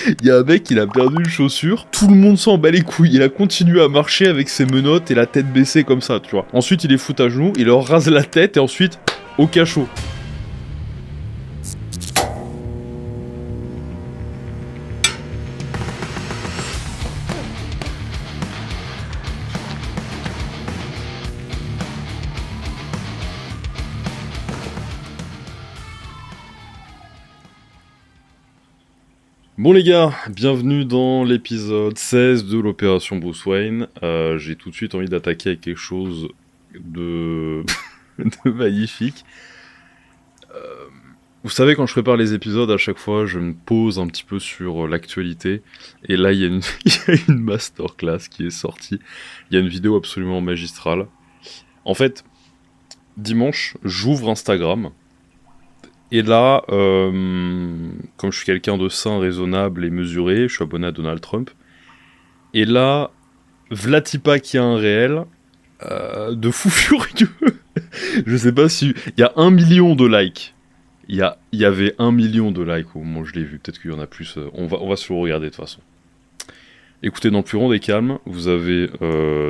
Il y a un mec, il a perdu une chaussure, tout le monde s'en bat les couilles, il a continué à marcher avec ses menottes et la tête baissée comme ça, tu vois. Ensuite, il les fout à genoux, il leur rase la tête et ensuite, au cachot. Bon les gars, bienvenue dans l'épisode 16 de l'opération Bruce Wayne. J'ai tout de suite envie d'attaquer avec quelque chose de, de magnifique. Vous savez, quand je prépare les épisodes, à chaque fois, je me pose un petit peu sur l'actualité. Et là, il y a une masterclass qui est sortie. Il y a une vidéo absolument magistrale. En fait, dimanche, j'ouvre Instagram. Et là, comme je suis quelqu'un de sain, raisonnable et mesuré, je suis abonné à Donald Trump. Et là, Vlatipa qui a un réel de fou furieux. Je sais pas si... Il y a 1 million de likes. Il y avait 1 million de likes au moment où je l'ai vu. Peut-être qu'il y en a plus. On va se le regarder de toute façon. Écoutez, dans le plus grand des calmes, vous avez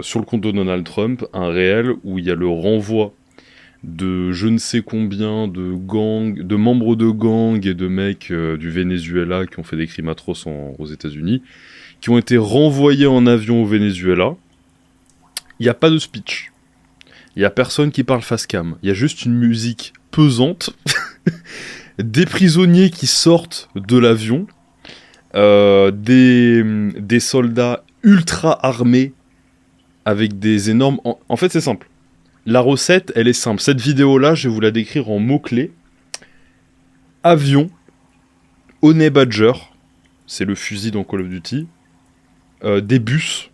sur le compte de Donald Trump un réel où il y a le renvoi de je ne sais combien de gangs, de membres de gangs et de mecs du Venezuela qui ont fait des crimes atroces aux États-Unis, qui ont été renvoyés en avion au Venezuela. Il n'y a pas de speech. Il n'y a personne qui parle face cam. Il y a juste une musique pesante, des prisonniers qui sortent de l'avion, des soldats ultra armés avec des énormes... En fait, c'est simple. La recette, elle est simple. Cette vidéo-là, je vais vous la décrire en mots-clés. Avion, Honey Badger, c'est le fusil dans Call of Duty, des bus,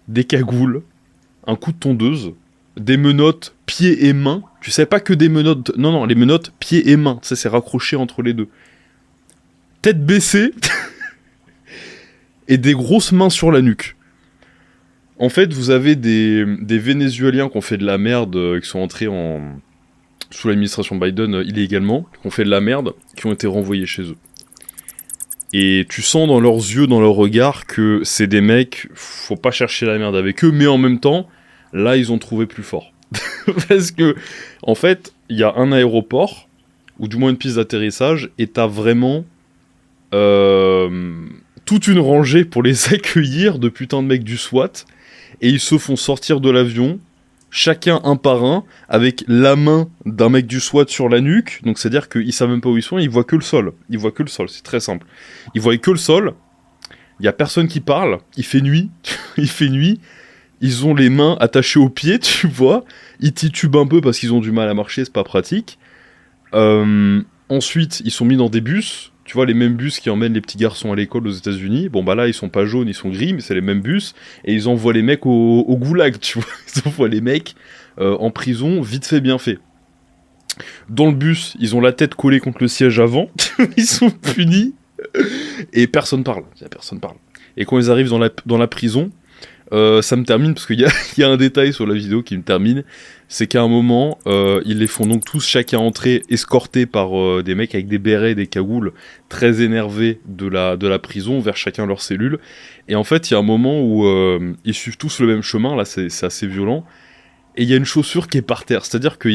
des cagoules, un coup de tondeuse, des menottes pieds et mains. Tu sais, pas que des menottes... Non, les menottes pieds et mains. Tu sais, c'est raccroché entre les deux. Tête baissée et des grosses mains sur la nuque. En fait, vous avez des Vénézuéliens qui ont fait de la merde, qui sont entrés sous l'administration Biden illégalement, qui ont fait de la merde, qui ont été renvoyés chez eux. Et tu sens dans leurs yeux, dans leur regard, que c'est des mecs, faut pas chercher la merde avec eux, mais en même temps, là, ils ont trouvé plus fort. Parce que, en fait, il y a un aéroport, ou du moins une piste d'atterrissage, et t'as vraiment toute une rangée pour les accueillir de putain de mecs du SWAT, et ils se font sortir de l'avion, chacun un par un, avec la main d'un mec du SWAT sur la nuque, donc c'est-à-dire qu'ils savent même pas où ils sont, ils voient que le sol. Ils voient que le sol, c'est très simple. Ils voient que le sol, il y a personne qui parle, il fait nuit, ils ont les mains attachées aux pieds, tu vois, ils titubent un peu parce qu'ils ont du mal à marcher, c'est pas pratique. Ensuite, ils sont mis dans des bus. Tu vois, les mêmes bus qui emmènent les petits garçons à l'école aux États-Unis. Bon, bah là, ils sont pas jaunes, ils sont gris, mais c'est les mêmes bus. Et ils envoient les mecs au goulag, tu vois. Ils envoient les mecs en prison, vite fait, bien fait. Dans le bus, ils ont la tête collée contre le siège avant. Ils sont punis. Et personne parle. Et quand ils arrivent dans la prison, ça me termine, parce qu'il y a un détail sur la vidéo qui me termine. C'est qu'à un moment, ils les font donc tous chacun entrer, escortés par des mecs avec des bérets, des cagoules, très énervés de la prison, vers chacun leur cellule. Et en fait, il y a un moment où ils suivent tous le même chemin, là c'est assez violent, et il y a une chaussure qui est par terre. C'est-à-dire qu'il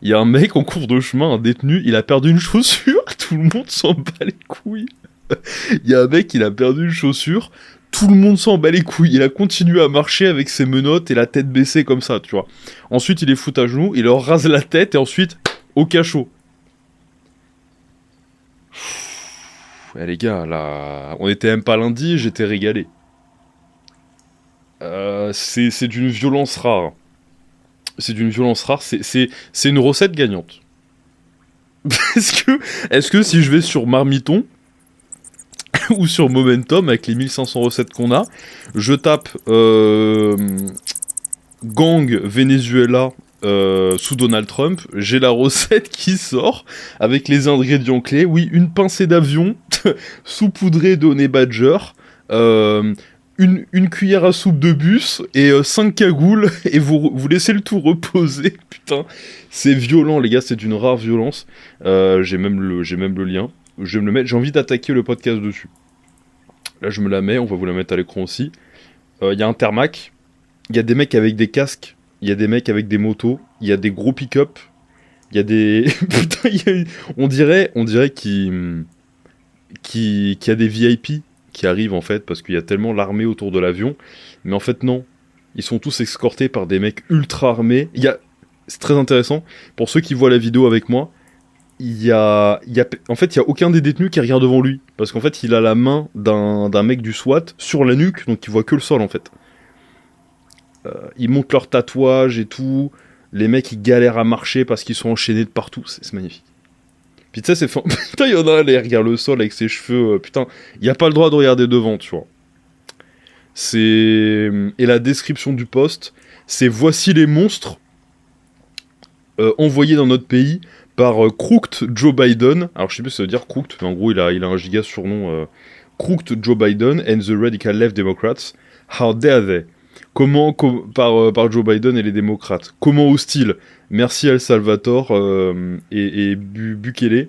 y a un mec en cours de chemin, un détenu, il a perdu une chaussure, tout le monde s'en bat les couilles. Il y a un mec, il a perdu une chaussure, tout le monde s'en bat les couilles, il a continué à marcher avec ses menottes et la tête baissée comme ça, tu vois. Ensuite, il les fout à genoux, il leur rase la tête et ensuite, au cachot. Les gars, là, on était même pas lundi, j'étais régalé. C'est d'une violence rare. C'est une recette gagnante. Est-ce que si je vais sur Marmiton ou sur Momentum avec les 1500 recettes qu'on a, je tape gang Venezuela sous Donald Trump, j'ai la recette qui sort avec les ingrédients clés. Oui, une pincée d'avion saupoudrée de Honey Badger, une cuillère à soupe de bus et 5 cagoules, et vous laissez le tout reposer. Putain, c'est violent les gars, c'est d'une rare violence. J'ai même le lien, je vais me le mettre, j'ai envie d'attaquer le podcast dessus. Là, je me la mets, on va vous la mettre à l'écran aussi. Il y a un Thermac, il y a des mecs avec des casques, il y a des mecs avec des motos, il y a des gros pick-up, il y a des... Putain, on dirait qu'il y a des VIP qui arrivent en fait, parce qu'il y a tellement l'armée autour de l'avion. Mais en fait, non. Ils sont tous escortés par des mecs ultra armés. C'est très intéressant. Pour ceux qui voient la vidéo avec moi, en fait, il y a aucun des détenus qui regarde devant lui. Parce qu'en fait, il a la main d'un mec du SWAT sur la nuque, donc il voit que le sol en fait. Ils montent leurs tatouages et tout. Les mecs, ils galèrent à marcher parce qu'ils sont enchaînés de partout. C'est magnifique. Puis tu sais, putain, il y en a un, il regarde le sol avec ses cheveux. Putain, il n'y a pas le droit de regarder devant, tu vois. Et la description du post, c'est voici les monstres envoyés dans notre pays par Crooked Joe Biden. Alors je sais plus si ça veut dire Crooked, mais en gros il a un giga surnom. Crooked Joe Biden and the Radical Left Democrats. How dare they? Par Joe Biden et les démocrates. Comment hostile? Merci El Salvador et Bukele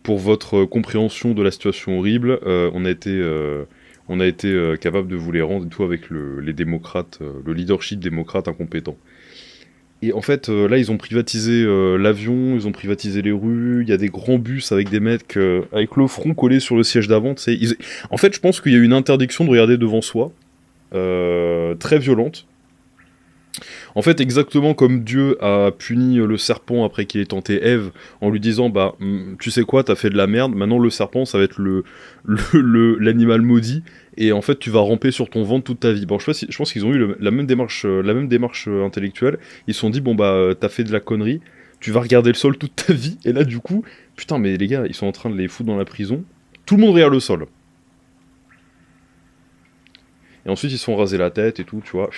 pour votre compréhension de la situation horrible. On a été capable de vous les rendre et tout avec les démocrates, le leadership démocrate incompétent. Et en fait, là, ils ont privatisé l'avion, ils ont privatisé les rues, il y a des grands bus avec des mecs avec le front collé sur le siège d'avant. En fait, je pense qu'il y a une interdiction de regarder devant soi, très violente. En fait, exactement comme Dieu a puni le serpent après qu'il ait tenté Ève, en lui disant, bah, tu sais quoi, t'as fait de la merde, maintenant le serpent, ça va être l'animal maudit, et en fait, tu vas ramper sur ton ventre toute ta vie. Bon, je pense qu'ils ont eu la même démarche intellectuelle. Ils se sont dit, bon, bah, t'as fait de la connerie, tu vas regarder le sol toute ta vie, et là, du coup, putain, mais les gars, ils sont en train de les foutre dans la prison. Tout le monde regarde le sol. Et ensuite, ils se font raser la tête et tout, tu vois.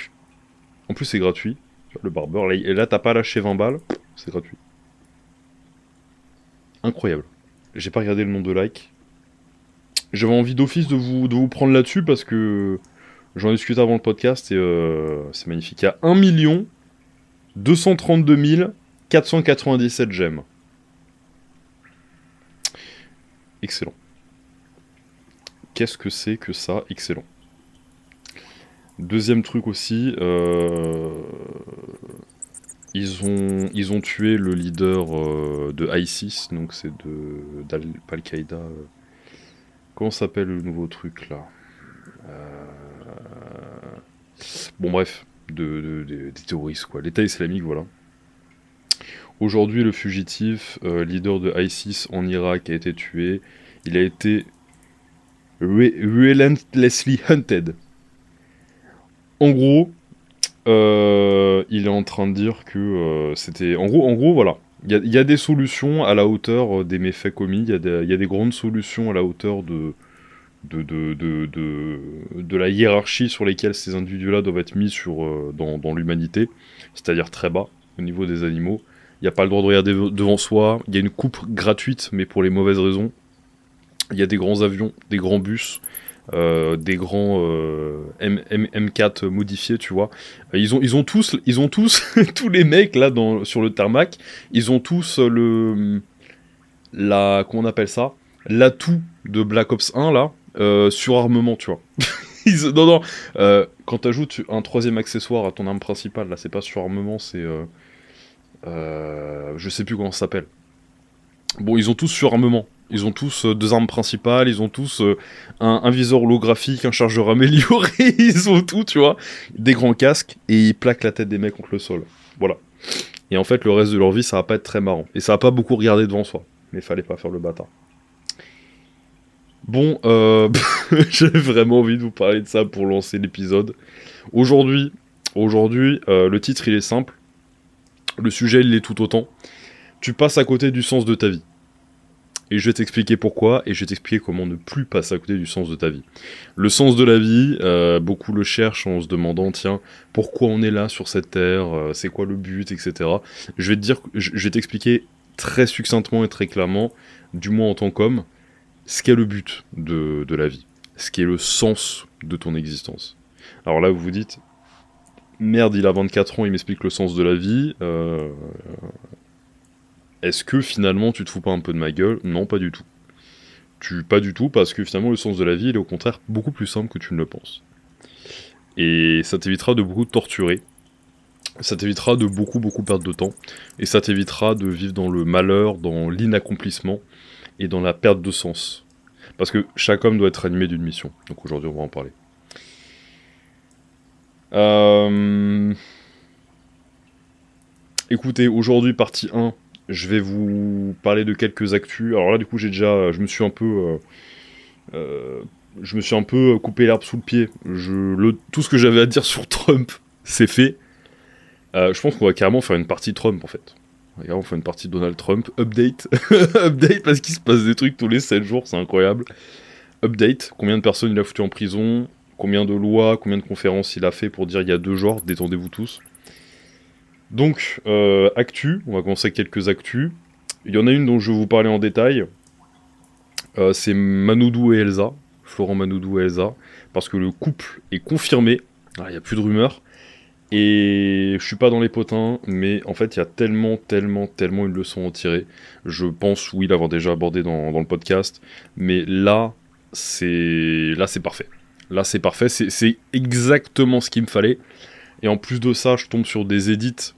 En plus, c'est gratuit. Le barbeur, là t'as pas lâché 20 balles, c'est gratuit. Incroyable. J'ai pas regardé le nombre de likes. J'avais envie d'office de vous prendre là-dessus parce que j'en discutais avant le podcast et c'est magnifique. Il y a 1 232 497 j'aime. Excellent. Qu'est-ce que c'est que ça? Excellent. Deuxième truc aussi, ils ont tué le leader de ISIS, donc c'est d'Al-Qaïda. Comment s'appelle le nouveau truc là? Bon bref, des terroristes quoi, l'État islamique, voilà. Aujourd'hui, le fugitif, leader de ISIS en Irak, a été tué. Il a été relentlessly hunted. En gros, il est en train de dire que c'était... En gros, voilà. Il y a des solutions à la hauteur des méfaits commis. Il y a des grandes solutions à la hauteur de la hiérarchie sur lesquelles ces individus-là doivent être mis dans l'humanité. C'est-à-dire très bas, au niveau des animaux. Il n'y a pas le droit de regarder devant soi. Il y a une coupe gratuite, mais pour les mauvaises raisons. Il y a des grands avions, des grands bus... des grands M4 modifiés, tu vois. Ils ont tous tous les mecs là sur le tarmac, ils ont tous comment on appelle ça, l'atout de Black Ops 1 là, sur armement, tu vois. Non, quand t'ajoutes un troisième accessoire à ton arme principale, là c'est pas sur armement, c'est je sais plus comment ça s'appelle. Bon, ils ont tous sur armement. Ils ont tous deux armes principales, ils ont tous un viseur holographique, un chargeur amélioré, ils ont tout, tu vois. Des grands casques, et ils plaquent la tête des mecs contre le sol. Voilà. Et en fait, le reste de leur vie, ça va pas être très marrant. Et ça va pas beaucoup regarder devant soi. Mais fallait pas faire le bâtard. Bon, j'avais vraiment envie de vous parler de ça pour lancer l'épisode. Aujourd'hui, le titre, il est simple. Le sujet, il l'est tout autant. Tu passes à côté du sens de ta vie. Et je vais t'expliquer pourquoi, et je vais t'expliquer comment ne plus passer à côté du sens de ta vie. Le sens de la vie, beaucoup le cherchent en se demandant, tiens, pourquoi on est là sur cette terre, c'est quoi le but, etc. Je vais t'expliquer très succinctement et très clairement, du moins en tant qu'homme, ce qu'est le but de la vie, ce qui est le sens de ton existence. Alors là, vous vous dites, merde, il a 24 ans, il m'explique le sens de la vie, est-ce que finalement tu te fous pas un peu de ma gueule? Non, pas du tout. Pas du tout, parce que finalement le sens de la vie il est au contraire beaucoup plus simple que tu ne le penses. Et ça t'évitera de beaucoup te torturer, ça t'évitera de beaucoup perdre de temps, et ça t'évitera de vivre dans le malheur, dans l'inaccomplissement, et dans la perte de sens. Parce que chaque homme doit être animé d'une mission, donc aujourd'hui on va en parler. Écoutez, aujourd'hui partie 1, je vais vous parler de quelques actus. Alors là du coup je me suis un peu coupé l'herbe sous le pied. Tout ce que j'avais à dire sur Trump, c'est fait. Je pense qu'on va carrément faire une partie Trump en fait. On va carrément faire une partie Donald Trump. Update. Update parce qu'il se passe des trucs tous les 7 jours, c'est incroyable. Update, combien de personnes il a foutu en prison, combien de lois, combien de conférences il a fait pour dire il y a 2 genres, détendez-vous tous. Donc, actu, on va commencer avec quelques actus. Il y en a une dont je vais vous parler en détail. C'est Manoudou et Elsa, Florent Manoudou et Elsa, parce que le couple est confirmé. Il n'y a plus de rumeurs. Et je suis pas dans les potins, mais en fait, il y a tellement une leçon à en tirer. Je pense, oui, l'avoir déjà abordé dans le podcast, mais là, c'est parfait. Là, c'est parfait, c'est exactement ce qu'il me fallait. Et en plus de ça, je tombe sur des edits,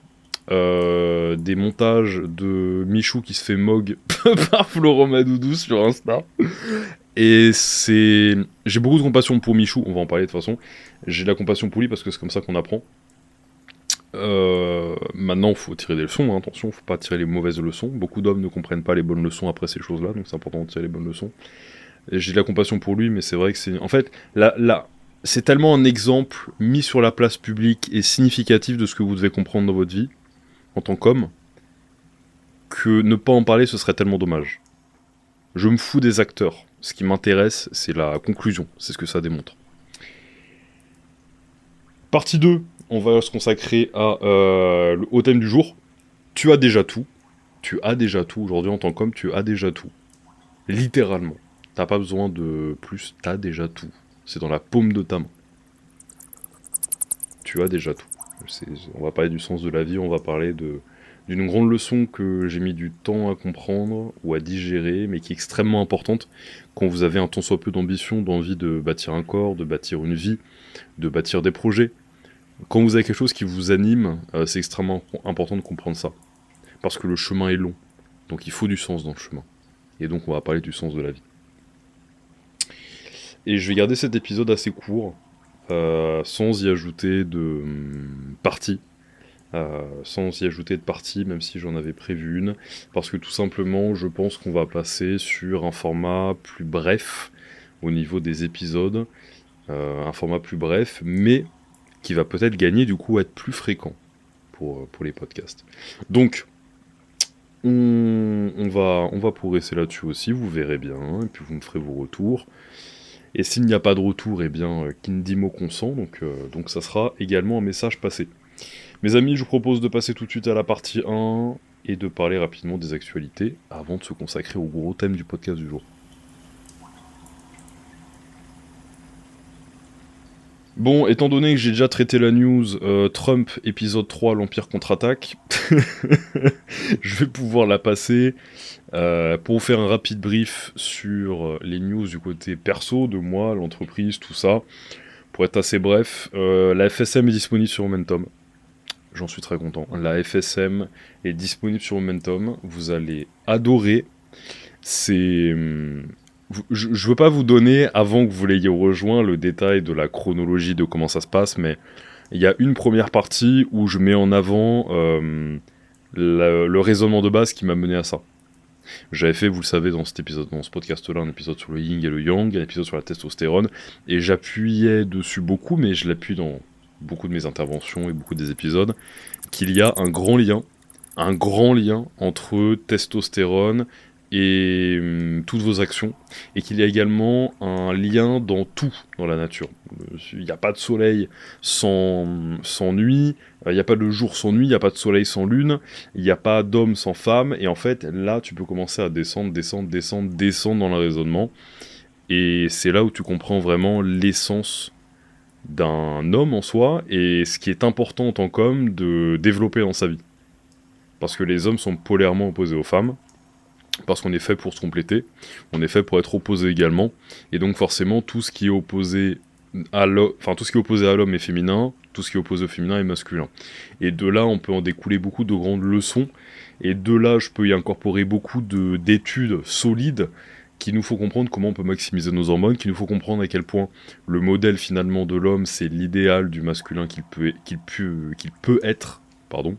des montages de Michou qui se fait mog par Florent Madoudou sur Insta. Et j'ai beaucoup de compassion pour Michou, on va en parler de toute façon. J'ai de la compassion pour lui parce que c'est comme ça qu'on apprend. Maintenant, il faut tirer des leçons, hein, attention, faut pas tirer les mauvaises leçons. Beaucoup d'hommes ne comprennent pas les bonnes leçons après ces choses-là, donc c'est important de tirer les bonnes leçons. Et j'ai de la compassion pour lui, mais c'est vrai que c'est... En fait, là, c'est tellement un exemple mis sur la place publique et significatif de ce que vous devez comprendre dans votre vie, en tant qu'homme, que ne pas en parler, ce serait tellement dommage. Je me fous des acteurs. Ce qui m'intéresse, c'est la conclusion, c'est ce que ça démontre. Partie 2, on va se consacrer au thème du jour. Tu as déjà tout. Tu as déjà tout. Aujourd'hui, en tant qu'homme, tu as déjà tout. Littéralement. T'as pas besoin de plus, t'as déjà tout. C'est dans la paume de ta main. Tu as déjà tout. On va parler du sens de la vie, on va parler d'une grande leçon que j'ai mis du temps à comprendre ou à digérer, mais qui est extrêmement importante quand vous avez un tant soit peu d'ambition, d'envie de bâtir un corps, de bâtir une vie, de bâtir des projets. Quand vous avez quelque chose qui vous anime, c'est extrêmement important de comprendre ça. Parce que le chemin est long. Donc il faut du sens dans le chemin. Et donc on va parler du sens de la vie. Et je vais garder cet épisode assez court, sans y ajouter de parties. Même si j'en avais prévu une. Parce que tout simplement, je pense qu'on va passer sur un format plus bref au niveau des épisodes. Un format plus bref, mais qui va peut-être gagner du coup à être plus fréquent pour les podcasts. Donc, on va progresser là-dessus aussi, vous verrez bien, et puis vous me ferez vos retours. Et s'il n'y a pas de retour, eh bien, Kindimo consent, donc ça sera également un message passé. Mes amis, je vous propose de passer tout de suite à la partie 1 et de parler rapidement des actualités avant de se consacrer au gros thème du podcast du jour. Bon, étant donné que j'ai déjà traité la news Trump épisode 3, l'Empire contre-attaque, je vais pouvoir la passer pour vous faire un rapide brief sur les news du côté perso, de moi, l'entreprise, tout ça. Pour être assez bref, la FSM est disponible sur Momentum. J'en suis très content. La FSM est disponible sur Momentum. Vous allez adorer. Je veux pas vous donner, avant que vous l'ayez rejoint, le détail de la chronologie de comment ça se passe, mais il y a une première partie où je mets en avant le raisonnement de base qui m'a mené à ça. J'avais fait, vous le savez, dans ce podcast-là, un épisode sur le yin et le yang, un épisode sur la testostérone, et j'appuyais dessus beaucoup, mais je l'appuie dans beaucoup de mes interventions et beaucoup des épisodes, qu'il y a un grand lien entre testostérone et toutes vos actions, et qu'il y a également un lien dans tout dans la nature. Il n'y a pas de soleil sans nuit, il n'y a pas de jour sans nuit, il n'y a pas de soleil sans lune, il n'y a pas d'homme sans femme, et en fait là tu peux commencer à descendre dans le raisonnement, et c'est là où tu comprends vraiment l'essence d'un homme en soi, et ce qui est important en tant qu'homme de développer dans sa vie. Parce que les hommes sont polairement opposés aux femmes, parce qu'on est fait pour se compléter, on est fait pour être opposé également, et donc forcément tout ce qui est opposé à l'homme, tout ce qui est opposé à l'homme est féminin, tout ce qui est opposé au féminin est masculin. Et de là, on peut en découler beaucoup de grandes leçons, et de là, je peux y incorporer beaucoup d'études solides qui nous faut comprendre comment on peut maximiser nos hormones, qui nous faut comprendre à quel point le modèle finalement de l'homme, c'est l'idéal du masculin qu'il peut être, pardon.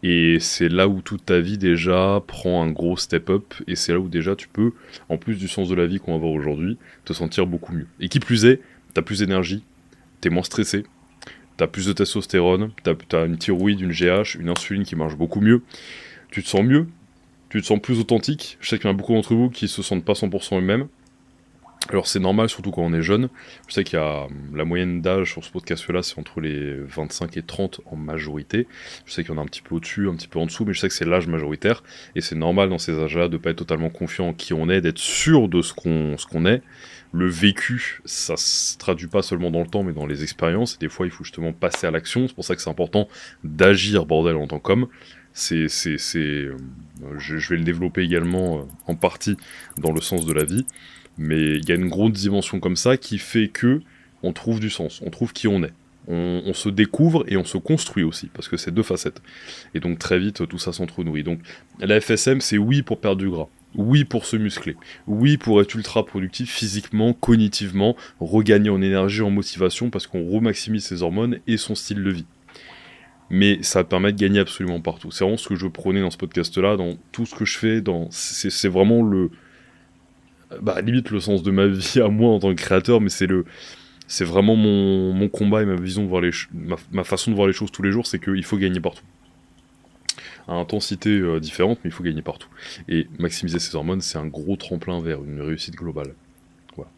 Et c'est là où toute ta vie déjà prend un gros step up, et c'est là où déjà tu peux, en plus du sens de la vie qu'on va avoir aujourd'hui, te sentir beaucoup mieux. Et qui plus est, t'as plus d'énergie, t'es moins stressé, t'as plus de testostérone, t'as une thyroïde, une GH, une insuline qui marche beaucoup mieux, tu te sens mieux, tu te sens plus authentique. Je sais qu'il y en a beaucoup d'entre vous qui se sentent pas 100% eux-mêmes. Alors c'est normal, surtout quand on est jeune. Je sais qu'il y a la moyenne d'âge sur ce podcast-là, c'est entre les 25 et 30 en majorité. Je sais qu'il y en a un petit peu au-dessus, un petit peu en dessous, mais je sais que c'est l'âge majoritaire. Et c'est normal dans ces âges-là de pas être totalement confiant en qui on est, d'être sûr de ce qu'on est. Le vécu, ça se traduit pas seulement dans le temps, mais dans les expériences. Et des fois, il faut justement passer à l'action. C'est pour ça que c'est important d'agir, bordel, en tant qu'homme. Je vais le développer également en partie dans le sens de la vie. Mais il y a une grosse dimension comme ça qui fait que on trouve du sens, on trouve qui on est. On se découvre et on se construit aussi, parce que c'est deux facettes. Et donc très vite, tout ça s'entre-nourrit. Donc la FSM, c'est oui pour perdre du gras, oui pour se muscler, oui pour être ultra productif physiquement, cognitivement, regagner en énergie, en motivation, parce qu'on remaximise ses hormones et son style de vie. Mais ça permet de gagner absolument partout. C'est vraiment ce que je prônais dans ce podcast-là, dans tout ce que je fais, c'est vraiment limite le sens de ma vie à moi en tant que créateur, mais c'est vraiment mon combat et ma vision de voir ma façon de voir les choses tous les jours, c'est qu'il faut gagner partout. À intensité différente, mais il faut gagner partout. Et maximiser ses hormones, c'est un gros tremplin vers une réussite globale. Voilà.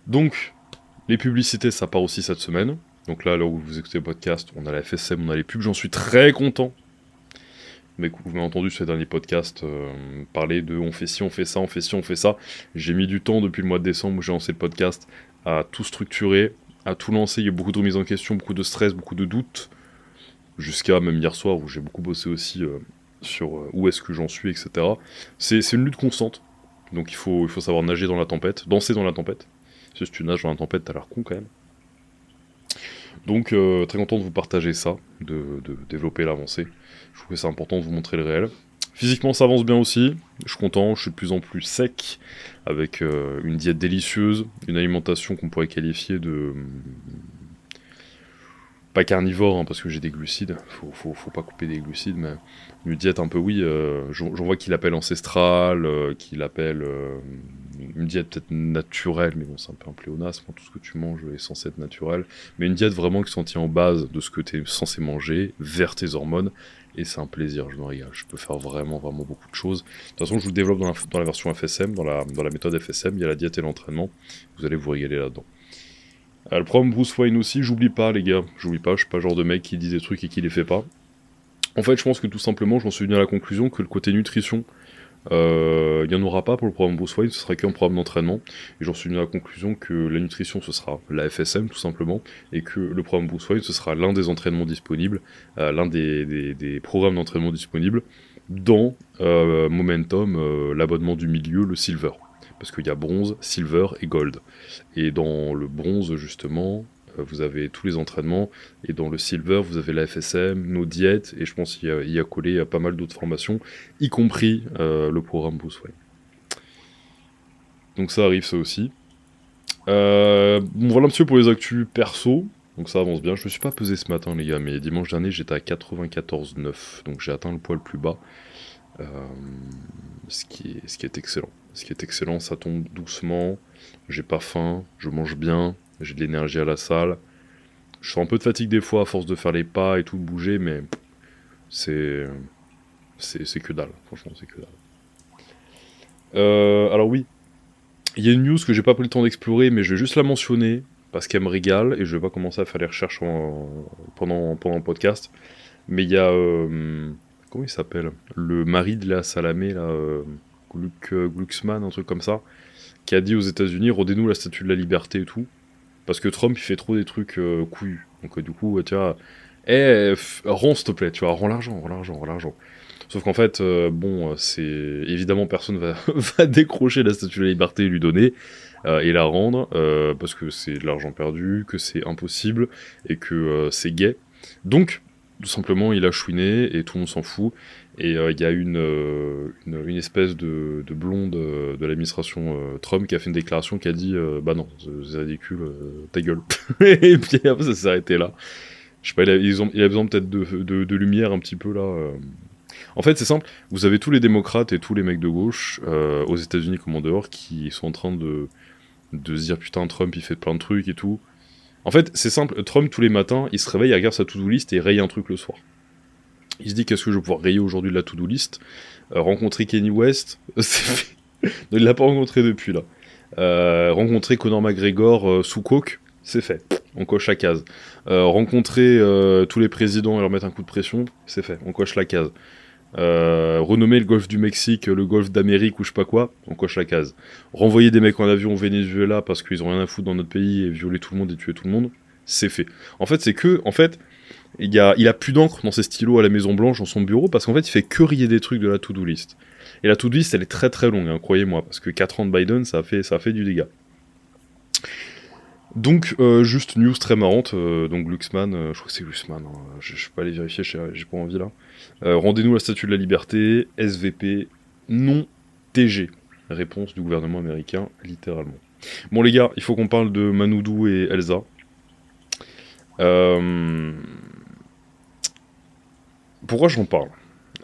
Donc, les publicités, ça part aussi cette semaine. Donc là, où vous écoutez le podcast, on a la FSM, on a les pubs, j'en suis très content. Mais vous m'avez entendu sur les derniers podcasts parler de on fait ci, on fait ça, on fait ci, on fait ça. J'ai mis du temps depuis le mois de décembre où j'ai lancé le podcast à tout structurer, à tout lancer. Il y a beaucoup de remises en question, beaucoup de stress, beaucoup de doutes. Jusqu'à même hier soir où j'ai beaucoup bossé aussi sur où est-ce que j'en suis, etc. C'est une lutte constante. Donc il faut savoir nager dans la tempête, danser dans la tempête. Si tu nages dans la tempête, t'as l'air con quand même. Donc très content de vous partager ça, de développer l'avancée. Je trouve que c'est important de vous montrer le réel. Physiquement ça avance bien aussi, je suis content, je suis de plus en plus sec, avec une diète délicieuse, une alimentation qu'on pourrait qualifier de... pas carnivore, hein, parce que j'ai des glucides, faut pas couper des glucides, mais une diète un peu, oui, j'en vois qu'il appelle ancestrale, qu'il appelle une diète peut-être naturelle, mais bon, c'est un peu un pléonasme, tout ce que tu manges est censé être naturel, mais une diète vraiment qui s'en tient en base de ce que tu es censé manger, vers tes hormones, et c'est un plaisir, je me régale, je peux faire vraiment beaucoup de choses. De toute façon, je vous le développe dans la version FSM, dans la méthode FSM, il y a la diète et l'entraînement, vous allez vous régaler là-dedans. Le problème Bruce Wayne aussi, j'oublie pas les gars, je suis pas le genre de mec qui dit des trucs et qui les fait pas. En fait, je pense que tout simplement, j'en suis venu à la conclusion que le côté nutrition, il n'y en aura pas pour le programme Bruce Wayne, ce sera qu'un programme d'entraînement. Et j'en suis venu à la conclusion que la nutrition, ce sera la FSM tout simplement, et que le programme Bruce Wayne, ce sera l'un des entraînements disponibles, l'un des programmes d'entraînement disponibles dans Momentum, l'abonnement du milieu, le Silver. Parce qu'il y a bronze, silver et gold. Et dans le bronze, justement, vous avez tous les entraînements, et dans le silver, vous avez la FSM, nos diètes, et je pense qu'il y a collé à pas mal d'autres formations, y compris le programme Bruce Wayne. Donc ça arrive, ça aussi. Bon, voilà un petit peu pour les actus perso, donc ça avance bien. Je me suis pas pesé ce matin, les gars, mais dimanche dernier, j'étais à 94,9, donc j'ai atteint le poids le plus bas. Ce qui est excellent. Ce qui est excellent, ça tombe doucement, j'ai pas faim, je mange bien, j'ai de l'énergie à la salle. Je sens un peu de fatigue des fois à force de faire les pas et tout, de bouger, mais c'est que dalle, franchement, c'est que dalle. Alors oui, il y a une news que j'ai pas pris le temps d'explorer, mais je vais juste la mentionner, parce qu'elle me régale, et je vais pas commencer à faire les recherches pendant le podcast. Mais il y a... comment il s'appelle ? Le mari de la Salamé, là, Glucksmann, un truc comme ça, qui a dit aux États-Unis, rendez-nous la statue de la liberté et tout, parce que Trump il fait trop des trucs couillus. Donc du coup, tu vois, rends s'il te plaît, tu vois, rends l'argent. Sauf qu'en fait, c'est évidemment personne va, va décrocher la statue de la liberté et lui donner et la rendre parce que c'est de l'argent perdu, que c'est impossible et que c'est gay. Donc, tout simplement, il a chouiné et tout le monde s'en fout. Et il y a une espèce de blonde de l'administration Trump qui a fait une déclaration qui a dit bah non, c'est ridicule, ta gueule. Et puis après, ça s'est arrêté là. Je sais pas, il a besoin peut-être de lumière un petit peu là. En fait, c'est simple, vous avez tous les démocrates et tous les mecs de gauche, aux États-Unis comme en dehors, qui sont en train de se dire putain, Trump il fait plein de trucs et tout. En fait, c'est simple, Trump tous les matins, il se réveille, il regarde sa to-do list et il raye un truc le soir. Il se dit qu'est-ce que je vais pouvoir rayer aujourd'hui de la to-do list. Rencontrer Kanye West, non, il l'a pas rencontré depuis là. Rencontrer Conor McGregor sous coke, c'est fait. On coche la case. Rencontrer tous les présidents et leur mettre un coup de pression, c'est fait. On coche la case. Renommer le golfe du Mexique, le golfe d'Amérique ou je sais pas quoi, on coche la case. Renvoyer des mecs en avion au Venezuela parce qu'ils ont rien à foutre dans notre pays et violer tout le monde et tuer tout le monde, c'est fait. En fait, c'est que, il a plus d'encre dans ses stylos à la Maison Blanche dans son bureau parce qu'en fait, il fait que rayer des trucs de la to-do list. Et la to-do list, elle est très très longue, hein, croyez-moi, parce que 4 ans de Biden, ça a fait du dégât. Donc, juste news très marrante, donc Glucksmann, je crois que c'est Glucksmann, hein, je vais pas aller vérifier, j'ai pas envie là. Rendez-nous la statue de la liberté, SVP, non TG. Réponse du gouvernement américain, littéralement. Bon les gars, il faut qu'on parle de Manoudou et Elsa. Pourquoi j'en parle ?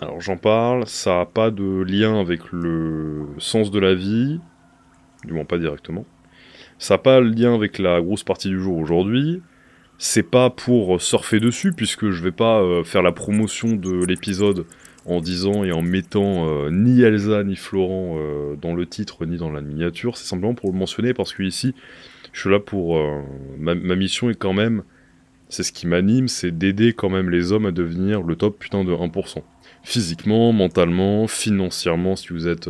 Alors j'en parle, ça n'a pas de lien avec le sens de la vie, du moins pas directement. Ça n'a pas le lien avec la grosse partie du jour aujourd'hui. C'est pas pour surfer dessus, puisque je vais pas faire la promotion de l'épisode en disant et en mettant ni Elsa ni Florent dans le titre ni dans la miniature. C'est simplement pour le mentionner parce que ici, je suis là pour... ma mission est quand même... C'est ce qui m'anime, c'est d'aider quand même les hommes à devenir le top putain de 1%. Physiquement, mentalement, financièrement si vous êtes...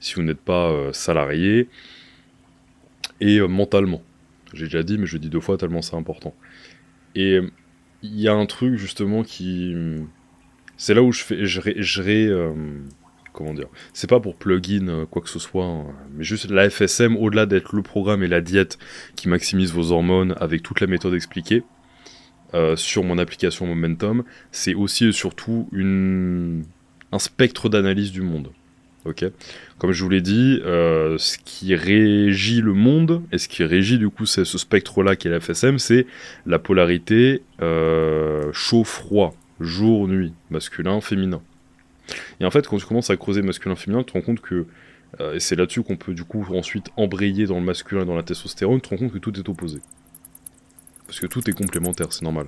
si vous n'êtes pas salarié, et mentalement. J'ai déjà dit, mais je le dis 2 fois tellement c'est important. Et il y a un truc justement qui... C'est là où comment dire, c'est pas pour plugin quoi que ce soit, hein, mais juste la FSM, au-delà d'être le programme et la diète qui maximise vos hormones avec toute la méthode expliquée sur mon application Momentum, c'est aussi et surtout un spectre d'analyse du monde. Ok. Comme je vous l'ai dit, ce qui régit le monde, et ce qui régit du coup ce spectre-là qui est la FSM, c'est la polarité chaud-froid, jour-nuit, masculin, féminin. Et en fait, quand tu commences à creuser masculin-féminin, tu te rends compte que, et c'est là-dessus qu'on peut du coup ensuite embrayer dans le masculin et dans la testostérone, tu te rends compte que tout est opposé. Parce que tout est complémentaire, c'est normal.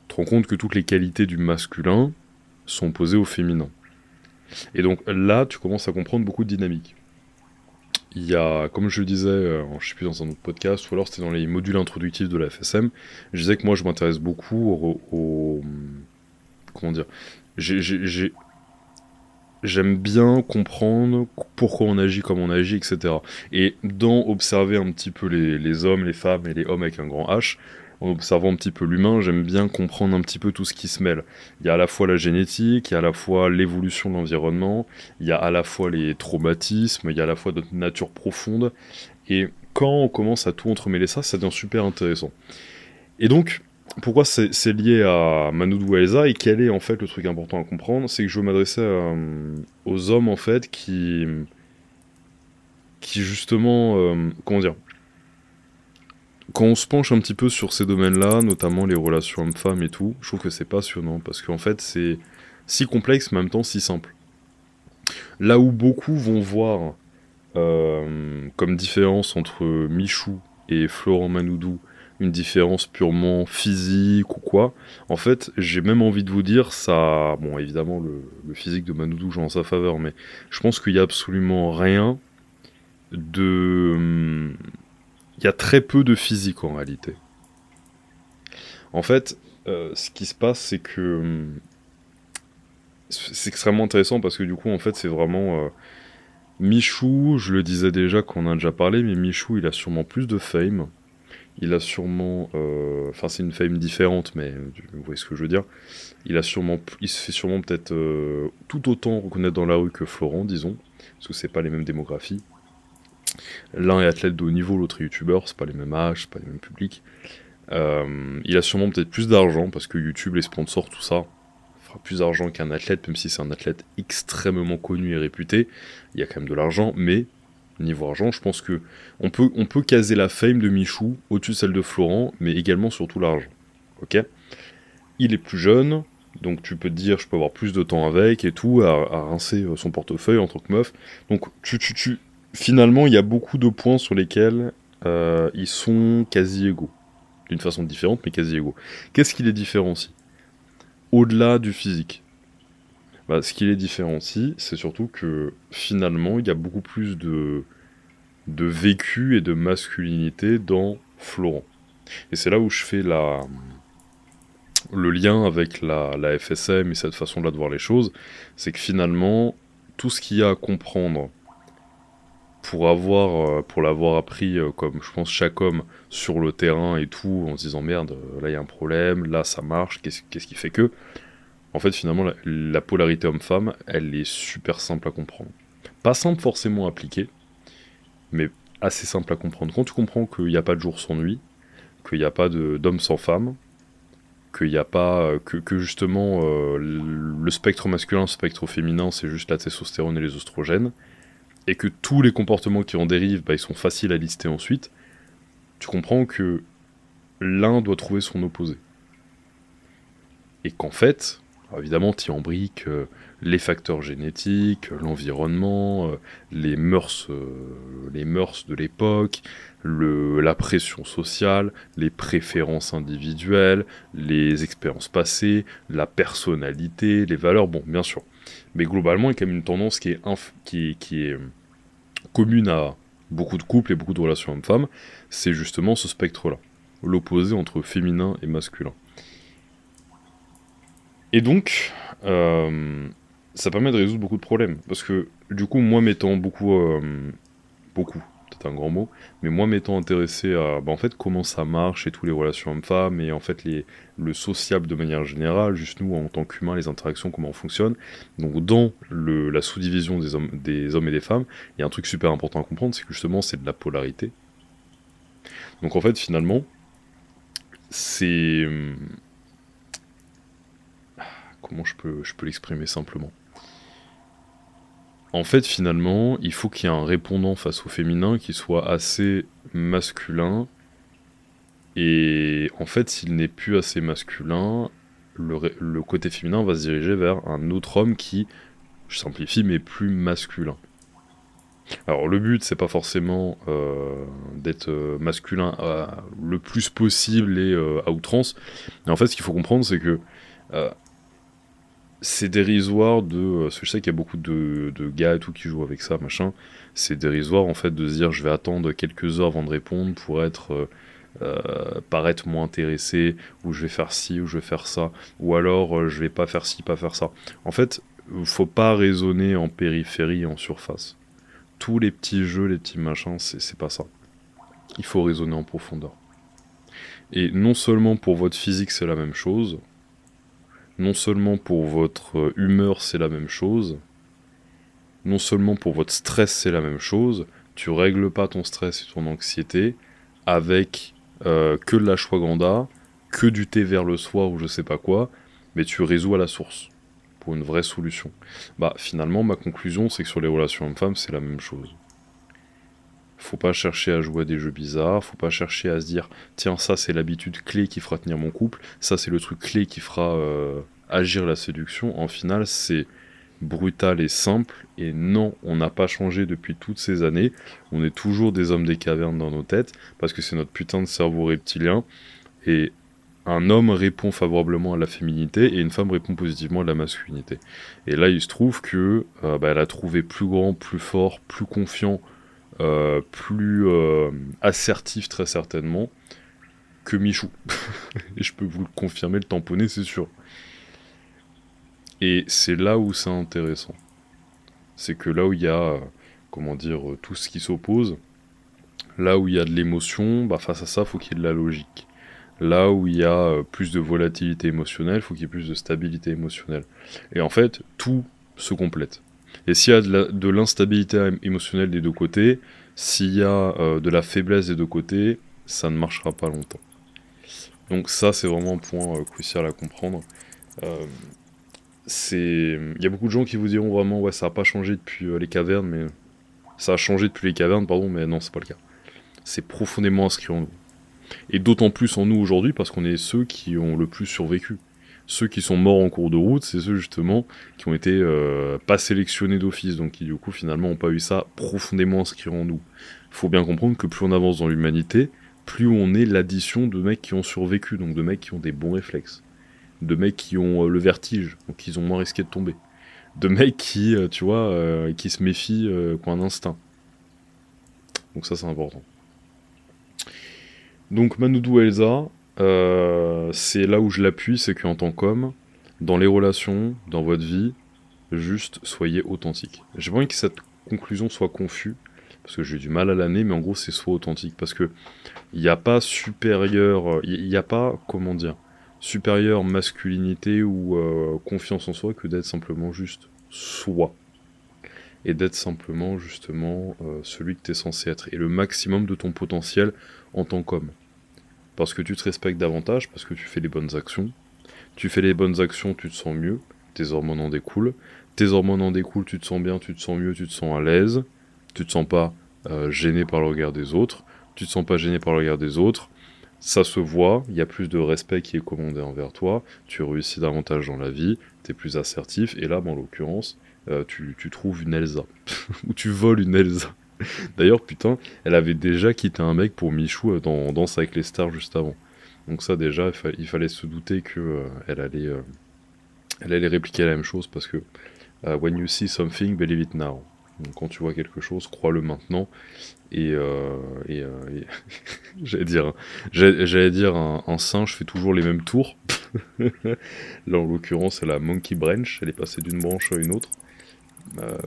Tu te rends compte que toutes les qualités du masculin sont opposées au féminin. Et donc là, tu commences à comprendre beaucoup de dynamiques. Il y a, comme je le disais, je sais plus dans un autre podcast, ou alors c'était dans les modules introductifs de la FSM, je disais que moi je m'intéresse beaucoup comment dire, j'aime bien comprendre pourquoi on agit comme on agit, etc. Et dans observer un petit peu les hommes, les femmes et les hommes avec un grand H, en observant un petit peu l'humain, j'aime bien comprendre un petit peu tout ce qui se mêle. Il y a à la fois la génétique, il y a à la fois l'évolution de l'environnement, il y a à la fois les traumatismes, il y a à la fois notre nature profonde. Et quand on commence à tout entremêler ça devient super intéressant. Et donc, pourquoi c'est lié à Manoudou Elsa et quel est en fait le truc important à comprendre, c'est que je veux m'adresser aux hommes en fait qui justement, comment dire, quand on se penche un petit peu sur ces domaines-là, notamment les relations hommes-femmes et tout, je trouve que c'est passionnant parce qu'en fait c'est si complexe mais en même temps si simple. Là où beaucoup vont voir comme différence entre Michou et Florent Manoudou une différence purement physique ou quoi, en fait j'ai même envie de vous dire ça, bon évidemment le physique de Manoudou joue en sa faveur, mais je pense qu'il y a absolument rien de... Il y a très peu de physique en réalité. En fait, ce qui se passe, c'est que c'est extrêmement intéressant parce que du coup, en fait, c'est vraiment Michou. Je le disais déjà quand on a déjà parlé, mais Michou, il a sûrement plus de fame. Il a sûrement... Enfin, c'est une fame différente, mais vous voyez ce que je veux dire. Il se fait sûrement peut-être tout autant reconnaître dans la rue que Florent, disons, parce que c'est pas les mêmes démographies. L'un est athlète de haut niveau, l'autre est youtubeur, c'est pas les mêmes âges, c'est pas les mêmes publics. Il a sûrement peut-être plus d'argent, parce que YouTube, les sponsors, tout ça, fera plus d'argent qu'un athlète, même si c'est un athlète extrêmement connu et réputé. Il y a quand même de l'argent, mais niveau argent, je pense que on peut caser la fame de Michou au-dessus de celle de Florent, mais également surtout l'argent. Ok. Il est plus jeune, donc tu peux te dire je peux avoir plus de temps avec et tout, à rincer son portefeuille en tant que meuf. Donc finalement, il y a beaucoup de points sur lesquels ils sont quasi égaux. D'une façon différente, mais quasi égaux. Qu'est-ce qui les différencie? Au-delà du physique. Bah, ce qui les différencie, c'est surtout que finalement, il y a beaucoup plus de vécu et de masculinité dans Florent. Et c'est là où je fais le lien avec la FSM et cette façon-là de voir les choses, c'est que finalement, tout ce qu'il y a à comprendre pour l'avoir appris, comme je pense chaque homme, sur le terrain et tout, en se disant merde, là il y a un problème, là ça marche, qu'est-ce qui fait que... En fait, finalement, la polarité homme-femme, elle est super simple à comprendre. Pas simple forcément à appliquer, mais assez simple à comprendre. Quand tu comprends qu'il n'y a pas de jour sans nuit, qu'il n'y a pas d'homme sans femme, qu'il n'y a pas que justement le spectre masculin, le spectre féminin, c'est juste la testostérone et les oestrogènes, et que tous les comportements qui en dérivent, bah, ils sont faciles à lister ensuite, tu comprends que l'un doit trouver son opposé. Et qu'en fait, alors évidemment, tu y embriques les facteurs génétiques, l'environnement, les mœurs de l'époque, la pression sociale, les préférences individuelles, les expériences passées, la personnalité, les valeurs, bon, bien sûr. Mais globalement, il y a quand même une tendance qui est commune à beaucoup de couples et beaucoup de relations hommes-femmes, c'est justement ce spectre-là, l'opposé entre féminin et masculin. Et donc, ça permet de résoudre beaucoup de problèmes. Parce que, du coup, moi m'étant beaucoup, peut-être un grand mot, mais moi m'étant intéressé à, bah, en fait, comment ça marche et tous les relations hommes-femmes, et en fait, le sociable de manière générale, juste nous, en tant qu'humains, les interactions, comment on fonctionne. Donc, dans la sous-division des hommes et des femmes, il y a un truc super important à comprendre, c'est que justement, c'est de la polarité. Donc, en fait, finalement, c'est... Comment je peux l'exprimer simplement? En fait, finalement, il faut qu'il y ait un répondant face au féminin qui soit assez masculin. Et en fait, s'il n'est plus assez masculin, le côté féminin va se diriger vers un autre homme qui, je simplifie, mais plus masculin. Alors le but, c'est pas forcément d'être masculin le plus possible et à outrance. Mais en fait, ce qu'il faut comprendre, c'est que euh, c'est dérisoire parce que je sais qu'il y a beaucoup de gars et tout qui jouent avec ça, machin. C'est dérisoire en fait de se dire je vais attendre quelques heures avant de répondre pour paraître moins intéressé, ou je vais faire ci, ou je vais faire ça, ou alors je vais pas faire ci, pas faire ça. En fait, faut pas raisonner en périphérie et en surface. Tous les petits jeux, les petits machins, c'est pas ça. Il faut raisonner en profondeur. Et non seulement pour votre physique c'est la même chose, non seulement pour votre humeur c'est la même chose, non seulement pour votre stress c'est la même chose, tu règles pas ton stress et ton anxiété avec que de l'ashwagandha, que du thé vert le soir ou je sais pas quoi, mais tu résous à la source pour une vraie solution. Bah finalement ma conclusion c'est que sur les relations hommes-femmes c'est la même chose. Faut pas chercher à jouer à des jeux bizarres, faut pas chercher à se dire tiens ça c'est l'habitude clé qui fera tenir mon couple, ça c'est le truc clé qui fera agir la séduction. En final c'est brutal et simple, et non, on n'a pas changé depuis toutes ces années, on est toujours des hommes des cavernes dans nos têtes, parce que c'est notre putain de cerveau reptilien, et un homme répond favorablement à la féminité, et une femme répond positivement à la masculinité. Et là, il se trouve que elle a trouvé plus grand, plus fort, plus confiant, plus assertif très certainement, que Michou. Et je peux vous le confirmer, le tamponner, c'est sûr. Et c'est là où c'est intéressant. C'est que là où il y a, comment dire, tout ce qui s'oppose, Là où il y a de l'émotion, bah face à ça, faut qu'il y ait de la logique. Là où il y a plus de volatilité émotionnelle, faut qu'il y ait plus de stabilité émotionnelle. Et en fait, tout se complète. Et s'il y a de l'instabilité émotionnelle des deux côtés, s'il y a de la faiblesse des deux côtés, ça ne marchera pas longtemps. Donc ça, c'est vraiment un point crucial à comprendre. Euh, il y a beaucoup de gens qui vous diront vraiment, ouais, ça n'a pas changé depuis les cavernes, mais ça a changé depuis les cavernes, pardon, mais non, c'est pas le cas. C'est profondément inscrit en nous. Et d'autant plus en nous aujourd'hui parce qu'on est ceux qui ont le plus survécu. Ceux qui sont morts en cours de route, c'est ceux justement qui ont été pas sélectionnés d'office, donc qui du coup finalement n'ont pas eu ça profondément inscrit en nous. Il faut bien comprendre que plus on avance dans l'humanité, plus on est l'addition de mecs qui ont survécu, donc de mecs qui ont des bons réflexes, de mecs qui ont le vertige, donc ils ont moins risqué de tomber, de mecs qui, tu vois, qui se méfient qui ont un instinct. Donc ça c'est important. Donc Manoudou Elsa, c'est là où je l'appuie, c'est qu'en tant qu'homme, dans les relations, dans votre vie, juste soyez authentique. J'ai pas envie que cette conclusion soit confuse, parce que j'ai du mal à l'année, mais en gros c'est soit authentique, parce que il n'y a pas supérieur, il n'y a pas, comment dire, supérieure masculinité ou confiance en soi que d'être simplement juste soi. Et d'être simplement justement celui que tu es censé être, et le maximum de ton potentiel en tant qu'homme. Parce que tu te respectes davantage, parce que tu fais les bonnes actions. Tu fais les bonnes actions, tu te sens mieux, tes hormones en découlent. Tes hormones en découlent, tu te sens bien, tu te sens mieux, tu te sens à l'aise. Tu te sens pas gêné par le regard des autres. Tu te sens pas gêné par le regard des autres. Ça se voit, il y a plus de respect qui est commandé envers toi. Tu réussis davantage dans la vie, tu es plus assertif. Et là, en l'occurrence, tu trouves une Elsa. Ou tu voles une Elsa. D'ailleurs, putain, elle avait déjà quitté un mec pour Michou dans Danse avec les stars juste avant. Donc ça déjà, il fallait se douter que elle allait répliquer la même chose parce que when you see something, believe it now. Donc quand tu vois quelque chose, crois-le maintenant. Et j'allais dire un singe fait toujours les mêmes tours. Là en l'occurrence, c'est la monkey branch. Elle est passée d'une branche à une autre. Euh,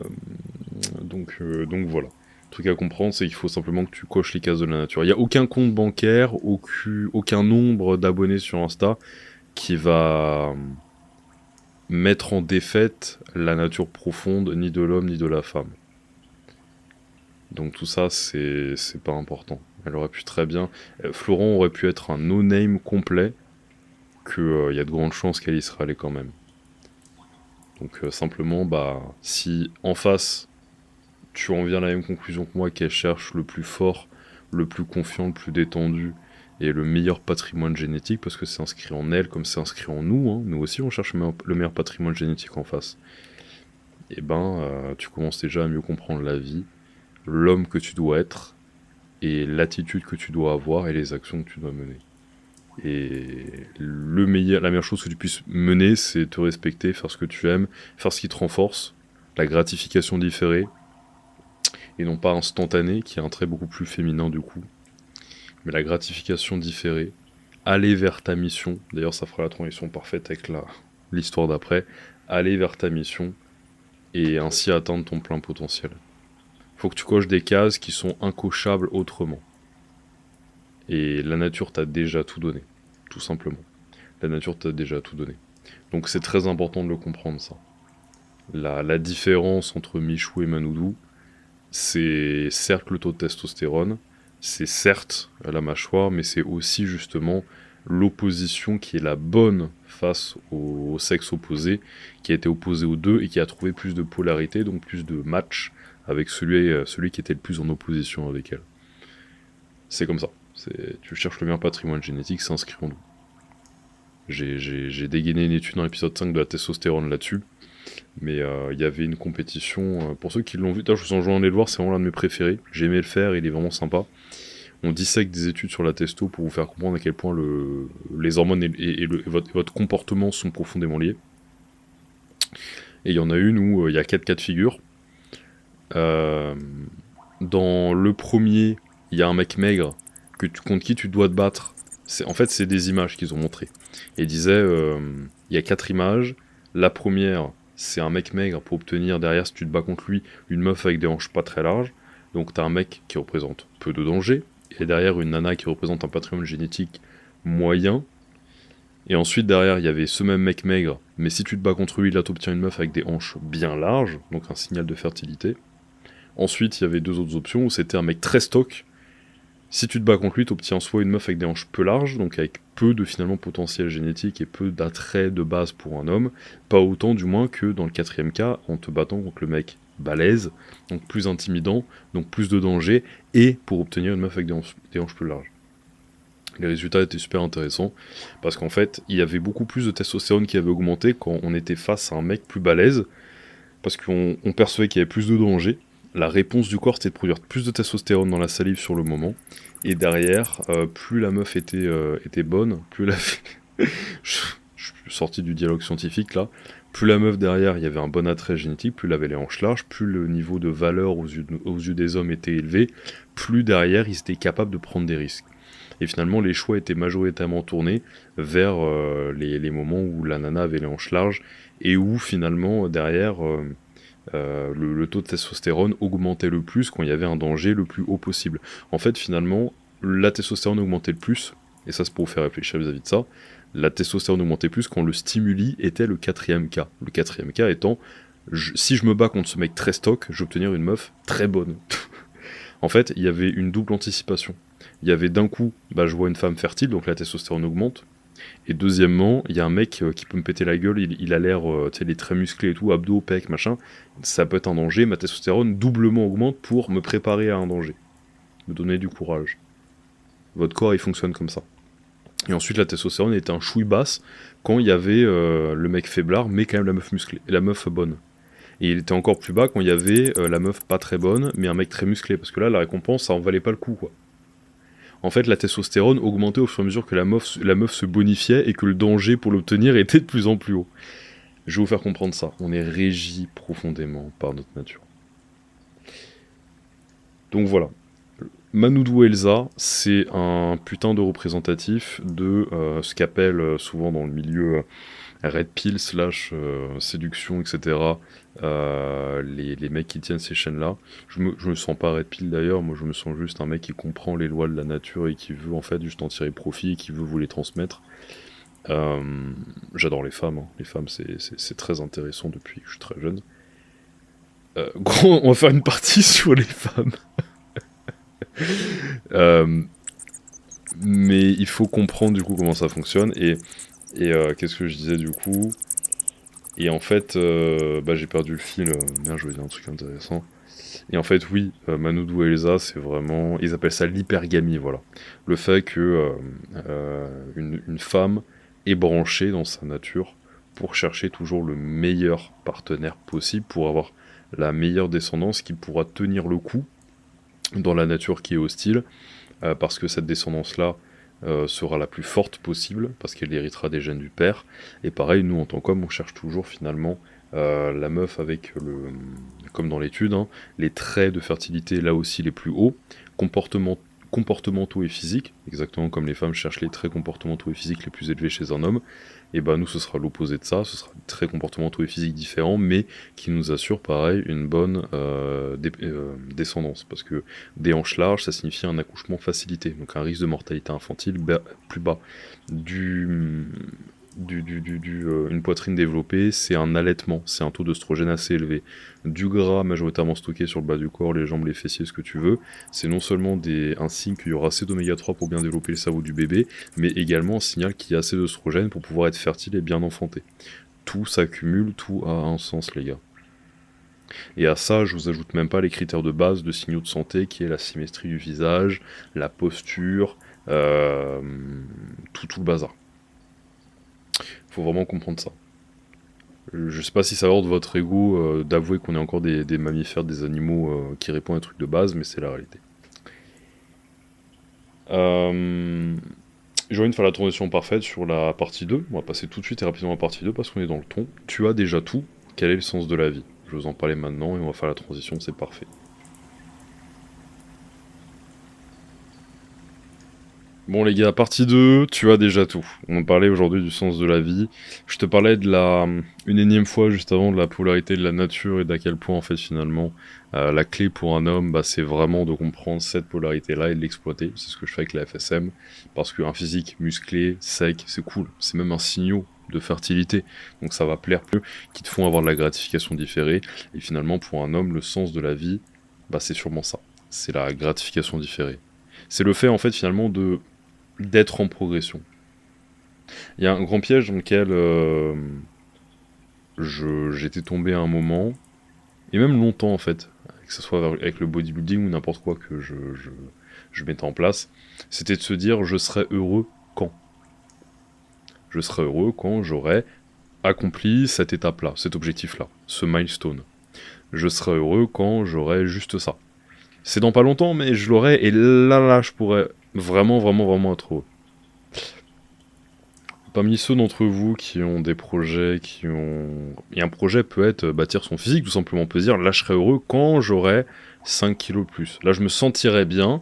donc voilà. Le truc à comprendre, c'est qu'il faut simplement que tu coches les cases de la nature. Il n'y a aucun compte bancaire, aucun nombre d'abonnés sur Insta qui va mettre en défaite la nature profonde ni de l'homme ni de la femme. Donc tout ça, c'est pas important. Elle aurait pu très bien... Florent aurait pu être un no-name complet, qu'il y a de grandes chances qu'elle y serait allée quand même. Donc simplement, bah, si en face, tu en viens à la même conclusion que moi, qu'elle cherche le plus fort, le plus confiant, le plus détendu, et le meilleur patrimoine génétique, parce que c'est inscrit en elle comme c'est inscrit en nous, hein. Nous aussi on cherche le meilleur patrimoine génétique en face. Et ben, tu commences déjà à mieux comprendre la vie, l'homme que tu dois être, et l'attitude que tu dois avoir, et les actions que tu dois mener. Et la meilleure chose que tu puisses mener, c'est te respecter, faire ce que tu aimes, faire ce qui te renforce, la gratification différée, et non pas instantanée, qui est un trait beaucoup plus féminin du coup, mais la gratification différée, aller vers ta mission, d'ailleurs ça fera la transition parfaite avec l'histoire d'après, aller vers ta mission, et ainsi atteindre ton plein potentiel. Faut que tu coches des cases qui sont incochables autrement. Et la nature t'a déjà tout donné, tout simplement. La nature t'a déjà tout donné. Donc c'est très important de le comprendre, ça. La différence entre Michou et Manoudou, c'est certes le taux de testostérone, c'est certes la mâchoire, mais c'est aussi justement l'opposition qui est la bonne face au sexe opposé, qui a été opposé aux deux et qui a trouvé plus de polarité, donc plus de match avec celui qui était le plus en opposition avec elle. C'est comme ça. Tu cherches le meilleur patrimoine génétique, c'est inscrit en nous. J'ai dégainé une étude dans l'épisode 5 de la testostérone là-dessus. Mais il y avait une compétition, pour ceux qui l'ont vu, je vous en joins les le voir, c'est vraiment l'un de mes préférés. J'ai aimé le faire, il est vraiment sympa. On dissèque des études sur la testo pour vous faire comprendre à quel point les hormones et votre comportement sont profondément liés. Et il y en a une où il y a 4 cas de figure. Dans le premier, il y a un mec maigre contre qui tu dois te battre. En fait, c'est des images qu'ils ont montrées. Et ils disaient, il y a 4 images. La première, c'est un mec maigre pour obtenir derrière, si tu te bats contre lui, une meuf avec des hanches pas très larges. Donc t'as un mec qui représente peu de danger, et derrière une nana qui représente un patrimoine génétique moyen. Et ensuite derrière il y avait ce même mec maigre, mais si tu te bats contre lui, là t'obtiens une meuf avec des hanches bien larges, donc un signal de fertilité. Ensuite il y avait deux autres options où c'était un mec très stock. Si tu te bats contre lui, t'obtiens soit une meuf avec des hanches peu larges, donc avec peu de finalement potentiel génétique et peu d'attrait de base pour un homme, pas autant du moins que dans le quatrième cas, en te battant contre le mec balèze, donc plus intimidant, donc plus de danger, et pour obtenir une meuf avec des hanches plus larges. Les résultats étaient super intéressants, parce qu'en fait, il y avait beaucoup plus de testostérone qui avait augmenté quand on était face à un mec plus balèze, parce qu'on percevait qu'il y avait plus de danger. La réponse du corps, c'était de produire plus de testostérone dans la salive sur le moment. Et derrière, plus la meuf était bonne, plus la... je suis sorti du dialogue scientifique là. Plus la meuf derrière, il y avait un bon attrait génétique, plus elle avait les hanches larges, plus le niveau de valeur aux yeux des hommes était élevé, plus derrière, ils étaient capables de prendre des risques. Et finalement, les choix étaient majoritairement tournés vers les moments où la nana avait les hanches larges et où finalement, derrière, le taux de testostérone augmentait le plus quand il y avait un danger le plus haut possible. En fait, finalement, la testostérone augmentait le plus, et ça c'est pour vous faire réfléchir vis-à-vis de ça, la testostérone augmentait plus quand le stimuli était le quatrième cas. Le quatrième cas étant, si je me bats contre ce mec très stock, je vais obtenir une meuf très bonne. En fait, il y avait une double anticipation. Il y avait d'un coup, je vois une femme fertile, donc la testostérone augmente. Et deuxièmement, il y a un mec qui peut me péter la gueule, il a l'air, tu sais, il est très musclé et tout, abdos, pecs, machin. Ça peut être un danger, ma testostérone doublement augmente pour me préparer à un danger. Me donner du courage. Votre corps, il fonctionne comme ça. Et ensuite, la testostérone était un chouille basse quand il y avait le mec faiblard, mais quand même la meuf musclée, et la meuf bonne. Et il était encore plus bas quand il y avait la meuf pas très bonne, mais un mec très musclé, parce que là, la récompense, ça en valait pas le coup, quoi. En fait, la testostérone augmentait au fur et à mesure que la meuf se bonifiait et que le danger pour l'obtenir était de plus en plus haut. Je vais vous faire comprendre ça. On est régi profondément par notre nature. Donc voilà. Manoudou Elsa, c'est un putain de représentatif de ce qu'appelle souvent dans le milieu red pill / séduction, etc. Les mecs qui tiennent ces chaînes-là. Je me sens pas red pill d'ailleurs, moi je me sens juste un mec qui comprend les lois de la nature et qui veut en fait juste en tirer profit et qui veut vous les transmettre. J'adore les femmes, hein. Les femmes c'est très intéressant depuis que je suis très jeune. Gros, on va faire une partie sur les femmes. Mais il faut comprendre du coup comment ça fonctionne et qu'est-ce que je disais du coup. Et en fait, j'ai perdu le fil. Merde, je voulais dire un truc intéressant. Et en fait, oui, Manoudou et Elsa, c'est vraiment... Ils appellent ça l'hypergamie, voilà. Le fait que une femme est branchée dans sa nature pour chercher toujours le meilleur partenaire possible, pour avoir la meilleure descendance qui pourra tenir le coup dans la nature qui est hostile, parce que cette descendance-là sera la plus forte possible, parce qu'elle héritera des gènes du père. Et pareil, nous en tant qu'hommes, on cherche toujours finalement la meuf avec comme dans l'étude, hein, les traits de fertilité là aussi les plus hauts, comportementaux et physiques, exactement comme les femmes cherchent les traits comportementaux et physiques les plus élevés chez un homme. Et nous ce sera l'opposé de ça, ce sera des traits comportementaux et physiques différents, mais qui nous assurent pareil une bonne descendance, parce que des hanches larges, ça signifie un accouchement facilité, donc un risque de mortalité infantile plus bas. Une poitrine développée, c'est un allaitement, c'est un taux d'œstrogène assez élevé. Du gras majoritairement stocké sur le bas du corps, les jambes, les fessiers, ce que tu veux, c'est non seulement un signe qu'il y aura assez d'oméga 3 pour bien développer le cerveau du bébé, mais également un signal qu'il y a assez d'œstrogène pour pouvoir être fertile et bien enfanté. Tout s'accumule, tout a un sens, les gars. Et à ça, je vous ajoute même pas les critères de base de signaux de santé, qui est la symétrie du visage, la posture, tout le bazar. Faut vraiment comprendre ça. Je sais pas si ça horde votre ego d'avouer qu'on est encore des mammifères, des animaux qui répondent à des trucs de base, mais c'est la réalité. J'ai envie de faire la transition parfaite sur la partie 2. On va passer tout de suite et rapidement à la partie 2 parce qu'on est dans le ton. Tu as déjà tout. Quel est le sens de la vie? Je vais vous en parler maintenant et on va faire la transition, c'est parfait. Bon les gars, partie 2, tu as déjà tout. On parlait aujourd'hui du sens de la vie. Je te parlais de une énième fois juste avant de la polarité de la nature et d'à quel point en fait finalement la clé pour un homme, bah, c'est vraiment de comprendre cette polarité-là et de l'exploiter. C'est ce que je fais avec la FSM. Parce qu'un physique musclé, sec, c'est cool. C'est même un signal de fertilité. Donc ça va plaire plus, qui te font avoir de la gratification différée. Et finalement pour un homme, le sens de la vie, bah, c'est sûrement ça. C'est la gratification différée. C'est le fait en fait finalement d'être en progression. Il y a un grand piège dans lequel j'étais tombé à un moment, et même longtemps en fait, que ce soit avec le bodybuilding ou n'importe quoi que je mettais en place, c'était de se dire je serai heureux quand. Je serai heureux quand j'aurai accompli cette étape-là, cet objectif-là, ce milestone. Je serai heureux quand j'aurai juste ça. C'est dans pas longtemps, mais je l'aurai, et là, je pourrais vraiment, vraiment, vraiment être heureux. Parmi ceux d'entre vous qui ont des projets, Et un projet peut être bâtir son physique, tout simplement. On peut se dire, là je serai heureux quand j'aurai 5 kilos de plus. Là je me sentirai bien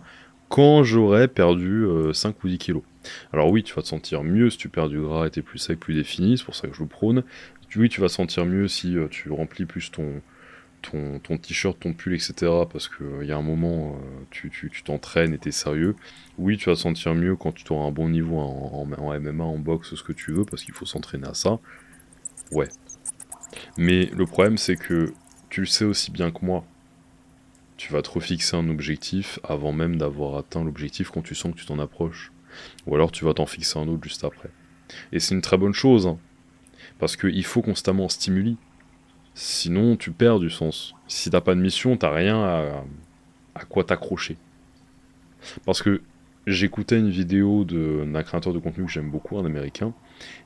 quand j'aurai perdu 5 ou 10 kilos. Alors oui, tu vas te sentir mieux si tu perds du gras et t'es plus sec, plus défini, c'est pour ça que je le prône. Oui, tu vas te sentir mieux si tu remplis plus ton t-shirt, ton pull, etc. Parce qu'il y a un moment, tu t'entraînes et t'es sérieux. Oui, tu vas te sentir mieux quand tu auras un bon niveau en MMA, en boxe, ce que tu veux, parce qu'il faut s'entraîner à ça. Ouais. Mais le problème, c'est que tu le sais aussi bien que moi. Tu vas te refixer un objectif avant même d'avoir atteint l'objectif quand tu sens que tu t'en approches. Ou alors tu vas t'en fixer un autre juste après. Et c'est une très bonne chose, hein, parce qu'il faut constamment stimuler. Sinon, tu perds du sens. Si t'as pas de mission, t'as rien à quoi t'accrocher. Parce que j'écoutais une vidéo d'un créateur de contenu que j'aime beaucoup, un américain,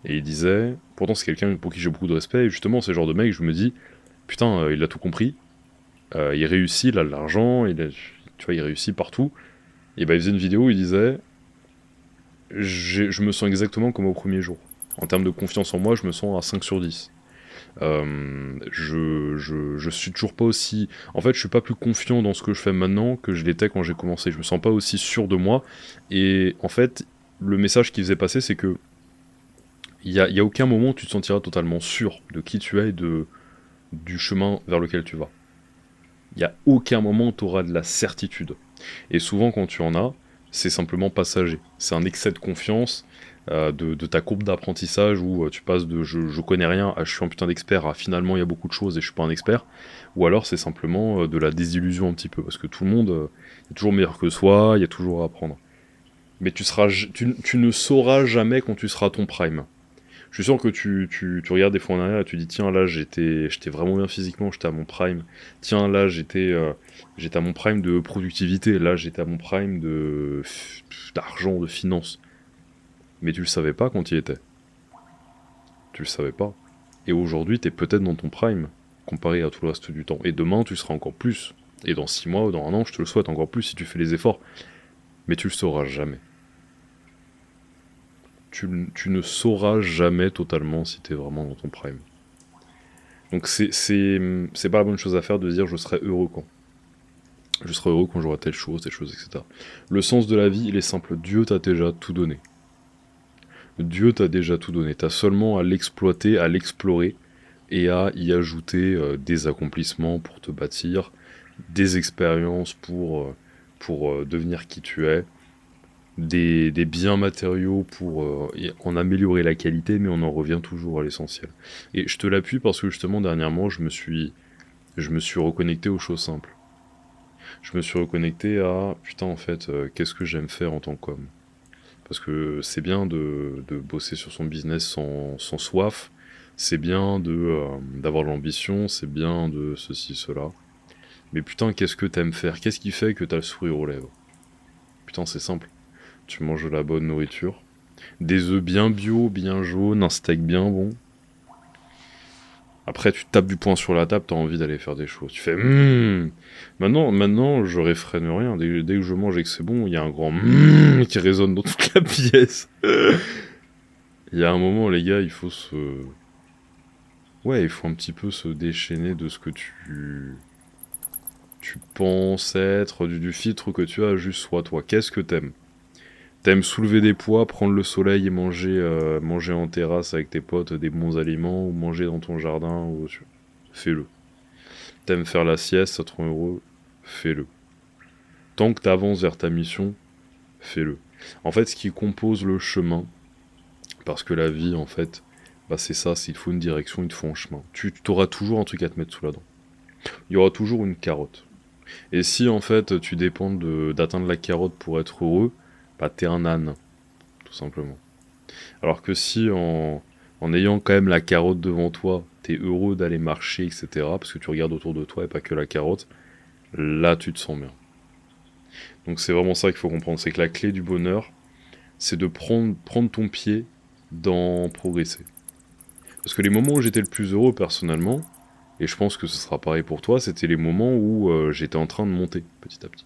et il disait, pourtant c'est quelqu'un pour qui j'ai beaucoup de respect, et justement c'est le genre de mec, je me dis, putain, il a tout compris, il réussit, il a de l'argent, tu vois, il réussit partout, et bah il faisait une vidéo où il disait, je me sens exactement comme au premier jour. En termes de confiance en moi, je me sens à 5 sur 10. Je suis toujours pas aussi... En fait, je suis pas plus confiant dans ce que je fais maintenant que je l'étais quand j'ai commencé. Je me sens pas aussi sûr de moi. Et en fait, le message qu'il faisait passer, c'est que il y a aucun moment où tu te sentiras totalement sûr de qui tu es et du chemin vers lequel tu vas. Il y a aucun moment où tu auras de la certitude. Et souvent, quand tu en as, c'est simplement passager. C'est un excès de confiance de ta courbe d'apprentissage où tu passes de je connais rien à je suis un putain d'expert à finalement il y a beaucoup de choses et je suis pas un expert. Ou alors c'est simplement de la désillusion un petit peu parce que tout le monde est toujours meilleur que soi, il y a toujours à apprendre. Mais tu ne sauras jamais quand tu seras à ton prime. Je suis sûr que tu regardes des fois en arrière et tu dis tiens là j'étais vraiment bien physiquement, j'étais à mon prime. Tiens là j'étais à mon prime de productivité, là j'étais à mon prime d'argent, de finance. Mais tu le savais pas quand il était. Tu le savais pas. Et aujourd'hui t'es peut-être dans ton prime comparé à tout le reste du temps. Et demain tu seras encore plus. Et dans 6 mois ou dans un an je te le souhaite encore plus si tu fais les efforts. Mais tu le sauras jamais. Tu ne sauras jamais totalement si t'es vraiment dans ton prime. Donc c'est pas la bonne chose à faire de dire je serai heureux quand. Je serai heureux quand j'aurai telle chose, etc. Le sens de la vie, il est simple. Dieu t'a déjà tout donné. Dieu t'a déjà tout donné. T'as seulement à l'exploiter, à l'explorer et à y ajouter des accomplissements pour te bâtir, des expériences pour devenir qui tu es, des biens matériaux pour en améliorer la qualité, mais on en revient toujours à l'essentiel. Et je te l'appuie parce que justement dernièrement je me suis reconnecté aux choses simples. Je me suis reconnecté à putain en fait qu'est-ce que j'aime faire en tant qu'homme. Parce que c'est bien de bosser sur son business sans soif, c'est bien d'avoir de l'ambition, c'est bien de ceci, cela. Mais putain qu'est-ce que t'aimes faire? Qu'est-ce qui fait que t'as le sourire aux lèvres? Putain c'est simple. Tu manges de la bonne nourriture, des œufs bien bio, bien jaunes, un steak bien bon. Après, tu tapes du poing sur la table, t'as envie d'aller faire des choses. Tu fais Maintenant, je réfrène rien. Dès que je mange et que c'est bon, il y a un grand qui résonne dans toute la pièce. Il y a un moment, les gars, il faut Ouais, il faut un petit peu se déchaîner de ce que tu penses être, du filtre que tu as, juste sois toi. Qu'est-ce que t'aimes? T'aimes soulever des poids, prendre le soleil et manger en terrasse avec tes potes des bons aliments, ou manger dans ton jardin, fais-le. T'aimes faire la sieste, ça te rend heureux, fais-le. Tant que t'avances vers ta mission, fais-le. En fait, ce qui compose le chemin, parce que la vie, en fait, bah c'est ça, s'il faut une direction, il te faut un chemin. Tu auras toujours un truc à te mettre sous la dent. Il y aura toujours une carotte. Et si, en fait, tu dépends d'atteindre la carotte pour être heureux, bah t'es un âne, tout simplement. Alors que si, en ayant quand même la carotte devant toi, t'es heureux d'aller marcher, etc., parce que tu regardes autour de toi et pas que la carotte, là, tu te sens bien. Donc c'est vraiment ça qu'il faut comprendre, c'est que la clé du bonheur, c'est de prendre ton pied dans progresser. Parce que les moments où j'étais le plus heureux personnellement, et je pense que ce sera pareil pour toi, c'était les moments où j'étais en train de monter petit à petit.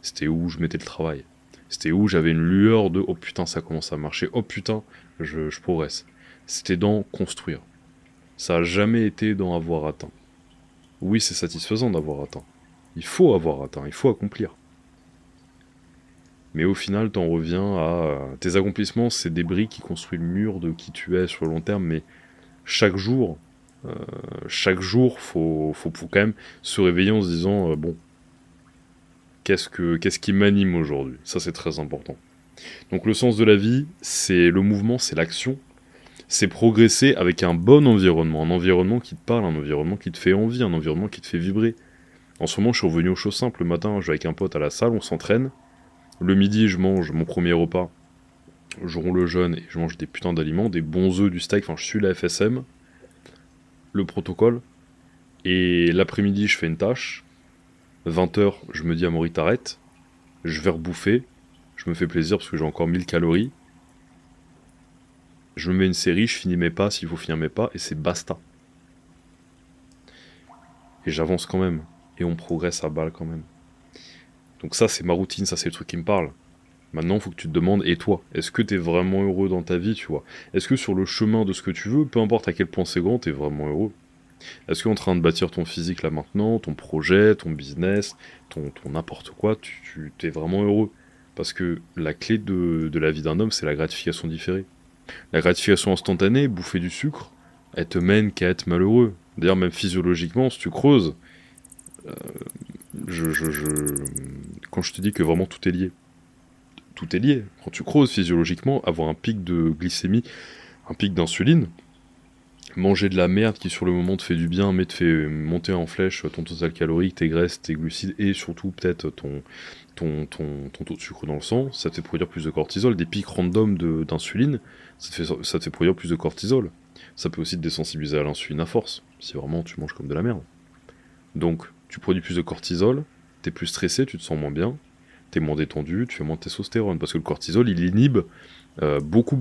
C'était où je mettais le travail. C'était où j'avais une lueur de oh putain ça commence à marcher, oh putain je progresse. C'était dans construire. Ça a jamais été dans avoir atteint. Oui c'est satisfaisant d'avoir atteint. Il faut avoir atteint, il faut accomplir. Mais au final, t'en reviens à... Tes accomplissements, c'est des briques qui construisent le mur de qui tu es sur le long terme, mais chaque jour, euh, faut quand même se réveiller en se disant, bon, qu'est-ce qui m'anime aujourd'hui? Ça, c'est très important. Donc le sens de la vie, c'est le mouvement, c'est l'action, c'est progresser avec un bon environnement, un environnement qui te parle, un environnement qui te fait envie, un environnement qui te fait vibrer. En ce moment, je suis revenu aux choses simples. Le matin, je vais avec un pote à la salle, on s'entraîne. Le midi, je mange mon premier repas. Je romps le jeûne et je mange des putains d'aliments, des bons œufs, du steak, enfin je suis la FSM, le protocole. Et l'après-midi, je fais une tâche. 20h, je me dis à Maury, t'arrêtes. Je vais rebouffer. Je me fais plaisir parce que j'ai encore 1000 calories. Je me mets une série, je finis mes pas s'il faut finir mes pas, et c'est basta. Et j'avance quand même. Et on progresse à balle quand même. Donc ça, c'est ma routine, ça, c'est le truc qui me parle. Maintenant, il faut que tu te demandes, et toi, est-ce que t'es vraiment heureux dans ta vie, tu vois? Est-ce que sur le chemin de ce que tu veux, peu importe à quel point c'est grand, t'es vraiment heureux? Est-ce qu'en train de bâtir ton physique là maintenant, ton projet, ton business, ton n'importe quoi, tu t'es vraiment heureux? Parce que la clé de la vie d'un homme, c'est la gratification différée. La gratification instantanée, bouffer du sucre, elle te mène qu'à être malheureux. D'ailleurs, même physiologiquement, si tu creuses, euh, quand je te dis que vraiment tout est lié, tout est lié. Quand tu creuses physiologiquement, avoir un pic de glycémie, un pic d'insuline, manger de la merde qui sur le moment te fait du bien, mais te fait monter en flèche ton total calorique, tes graisses, tes glucides et surtout peut-être ton taux de sucre dans le sang, ça te fait produire plus de cortisol. Des pics random d'insuline, ça te fait produire plus de cortisol. Ça peut aussi te désensibiliser à l'insuline à force, si vraiment tu manges comme de la merde. Donc, tu produis plus de cortisol, t'es plus stressé, tu te sens moins bien, t'es moins détendu, tu fais moins de testostérone, parce que le cortisol, il inhibe beaucoup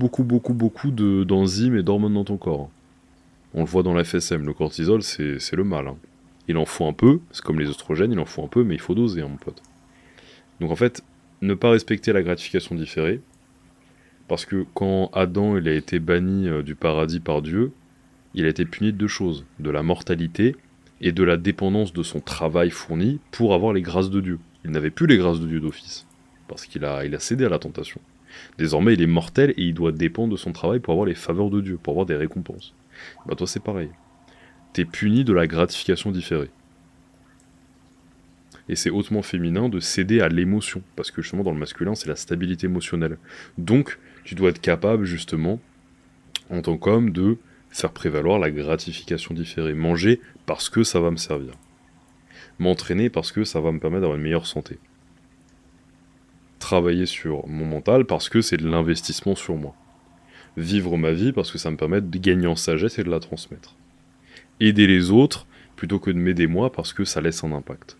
d'enzymes et d'hormones dans ton corps, hein. On le voit dans la FSM, le cortisol, c'est le mal, hein. Il en faut un peu, c'est comme les oestrogènes, il en faut un peu, mais il faut doser, hein, mon pote. Donc en fait, ne pas respecter la gratification différée, parce que quand Adam il a été banni du paradis par Dieu, il a été puni de deux choses, de la mortalité et de la dépendance de son travail fourni pour avoir les grâces de Dieu. Il n'avait plus les grâces de Dieu d'office, parce il a cédé à la tentation. Désormais, il est mortel et il doit dépendre de son travail pour avoir les faveurs de Dieu, pour avoir des récompenses. Bah toi, c'est pareil. T'es puni de la gratification différée. Et c'est hautement féminin de céder à l'émotion, parce que justement, dans le masculin, c'est la stabilité émotionnelle. Donc, tu dois être capable, justement, en tant qu'homme, de faire prévaloir la gratification différée. Manger parce que ça va me servir. M'entraîner parce que ça va me permettre d'avoir une meilleure santé. Travailler sur mon mental parce que c'est de l'investissement sur moi. Vivre ma vie parce que ça me permet de gagner en sagesse et de la transmettre. Aider les autres plutôt que de m'aider moi parce que ça laisse un impact.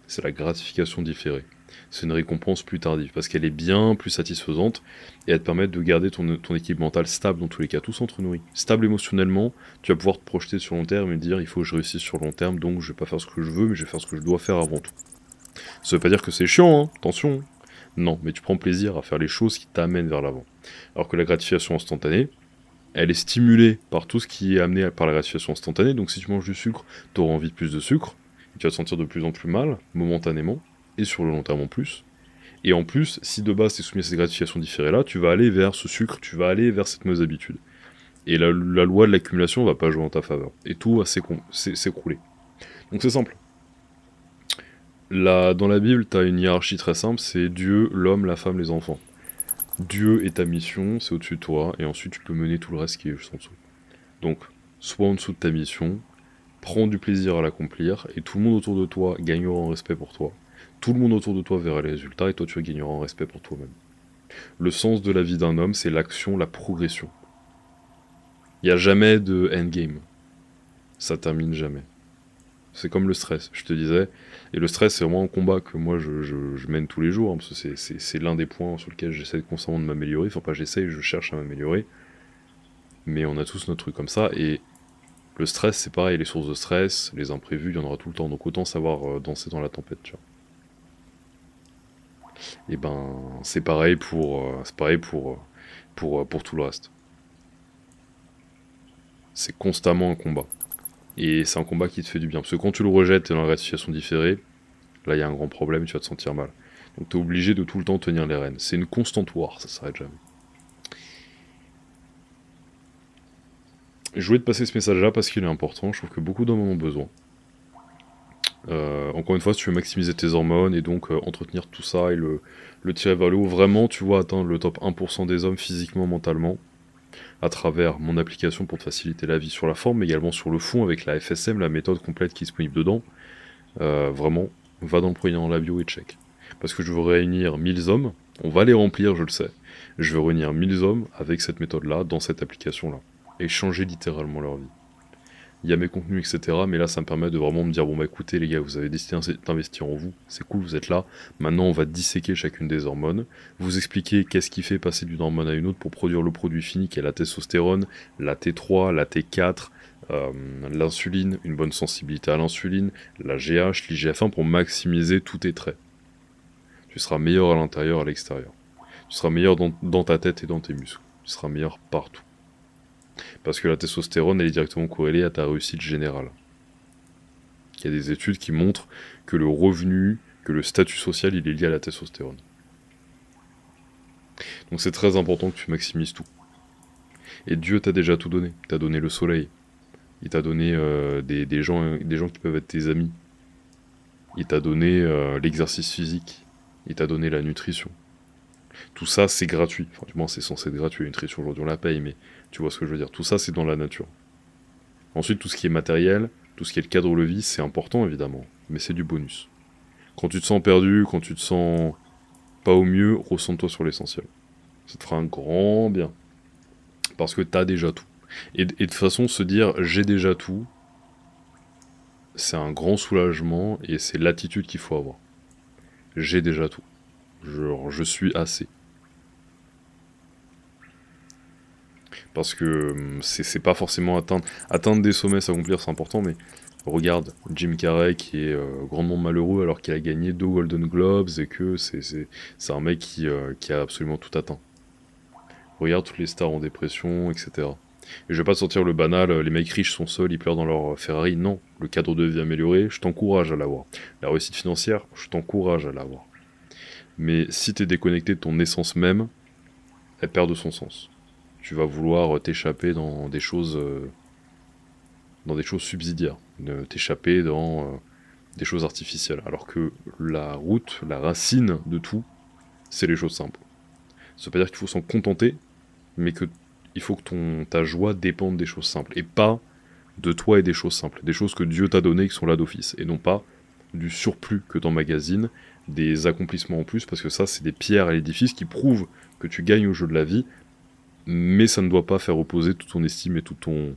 C'est la gratification différée. C'est une récompense plus tardive parce qu'elle est bien plus satisfaisante et elle te permet de garder ton équipe mentale stable dans tous les cas, tout s'entre-nourrit. Stable émotionnellement, tu vas pouvoir te projeter sur long terme et dire il faut que je réussisse sur long terme donc je vais pas faire ce que je veux mais je vais faire ce que je dois faire avant tout. Ça veut pas dire que c'est chiant, hein, attention. Non, mais tu prends plaisir à faire les choses qui t'amènent vers l'avant. Alors que la gratification instantanée, elle est stimulée par tout ce qui est amené par la gratification instantanée. Donc si tu manges du sucre, tu auras envie de plus de sucre. Et tu vas te sentir de plus en plus mal, momentanément, et sur le long terme en plus. Et en plus, si de base tu es soumis à cette gratification différée-là, tu vas aller vers ce sucre, tu vas aller vers cette mauvaise habitude. Et la loi de l'accumulation va pas jouer en ta faveur. Et tout va s'écrouler. Donc c'est simple. Dans la Bible, tu as une hiérarchie très simple, c'est Dieu, l'homme, la femme, les enfants. Dieu est ta mission, c'est au-dessus de toi, et ensuite tu peux mener tout le reste qui est juste en dessous. Donc, sois en dessous de ta mission, prends du plaisir à l'accomplir, et tout le monde autour de toi gagnera en respect pour toi. Tout le monde autour de toi verra les résultats, et toi tu gagneras en respect pour toi-même. Le sens de la vie d'un homme, c'est l'action, la progression. Il n'y a jamais de endgame. Ça termine jamais. C'est comme le stress, je te disais. Et le stress, c'est vraiment un combat que moi je mène tous les jours, hein, parce que c'est l'un des points sur lequel j'essaie constamment de m'améliorer. Enfin, pas j'essaye, je cherche à m'améliorer. Mais on a tous notre truc comme ça. Et le stress, c'est pareil, les sources de stress, les imprévus, il y en aura tout le temps. Donc autant savoir danser dans la tempête, tu vois. Et ben, c'est pareil pour tout le reste. C'est constamment un combat. Et c'est un combat qui te fait du bien. Parce que quand tu le rejettes, t'es dans la gratification différée, là il y a un grand problème, tu vas te sentir mal. Donc t'es obligé de tout le temps tenir les rênes. C'est une constante war, ça s'arrête jamais. Je voulais te passer ce message-là parce qu'il est important, je trouve que beaucoup d'hommes en ont besoin. Encore une fois, si tu veux maximiser tes hormones et donc entretenir tout ça et le tirer vers le haut, vraiment tu vois atteindre le top 1% des hommes physiquement, mentalement, à travers mon application pour te faciliter la vie sur la forme, mais également sur le fond avec la FSM, la méthode complète qui est disponible dedans. Vraiment, va dans le premier dans la bio et check. Parce que je veux réunir 1000 hommes, on va les remplir, je le sais. Je veux réunir 1000 hommes avec cette méthode-là, dans cette application-là. Et changer littéralement leur vie. Il y a mes contenus, etc. Mais là, ça me permet de vraiment me dire, bon bah écoutez les gars, vous avez décidé d'investir en vous, c'est cool, vous êtes là. Maintenant, on va disséquer chacune des hormones, vous expliquer qu'est-ce qui fait passer d'une hormone à une autre pour produire le produit fini qui est la testostérone, la T3, la T4, l'insuline, une bonne sensibilité à l'insuline, la GH, l'IGF-1 pour maximiser tous tes traits. Tu seras meilleur à l'intérieur, à l'extérieur. Tu seras meilleur dans ta tête et dans tes muscles. Tu seras meilleur partout. Parce que la testostérone, elle est directement corrélée à ta réussite générale. Il y a des études qui montrent que le revenu, que le statut social, il est lié à la testostérone. Donc c'est très important que tu maximises tout. Et Dieu t'a déjà tout donné. Il t'a donné le soleil. Il t'a donné des gens qui peuvent être tes amis. Il t'a donné l'exercice physique. Il t'a donné la nutrition. Tout ça, c'est gratuit. Enfin, du moins, c'est censé être gratuit. La nutrition, aujourd'hui, on la paye, mais tu vois ce que je veux dire. Tout ça, c'est dans la nature. Ensuite, tout ce qui est matériel, tout ce qui est le cadre de vie, c'est important, évidemment. Mais c'est du bonus. Quand tu te sens perdu, quand tu te sens pas au mieux, ressens-toi sur l'essentiel. Ça te fera un grand bien. Parce que t'as déjà tout. Et de toute façon, se dire « j'ai déjà tout », c'est un grand soulagement et c'est l'attitude qu'il faut avoir. J'ai déjà tout. Genre, je suis assez. Parce que c'est pas forcément atteindre des sommets, s'accomplir, c'est important, mais regarde Jim Carrey qui est grandement malheureux alors qu'il a gagné 2 Golden Globes et que c'est un mec qui a absolument tout atteint. Regarde toutes les stars en dépression, etc. Et je vais pas te sortir le banal, les mecs riches sont seuls, ils pleurent dans leur Ferrari. Non, le cadre de vie amélioré, je t'encourage à l'avoir. La réussite financière, je t'encourage à l'avoir. Mais si t'es déconnecté de ton essence même, elle perd de son sens. Tu vas vouloir t'échapper dans des choses subsidiaires, t'échapper dans des choses artificielles. Alors que la route, la racine de tout, c'est les choses simples. Ça veut pas dire qu'il faut s'en contenter, mais il faut que ta joie dépende des choses simples, et pas de toi et des choses simples, des choses que Dieu t'a données qui sont là d'office, et non pas du surplus que t'emmagasines, des accomplissements en plus, parce que ça, c'est des pierres à l'édifice qui prouvent que tu gagnes au jeu de la vie, mais ça ne doit pas faire opposer toute ton estime et toute ton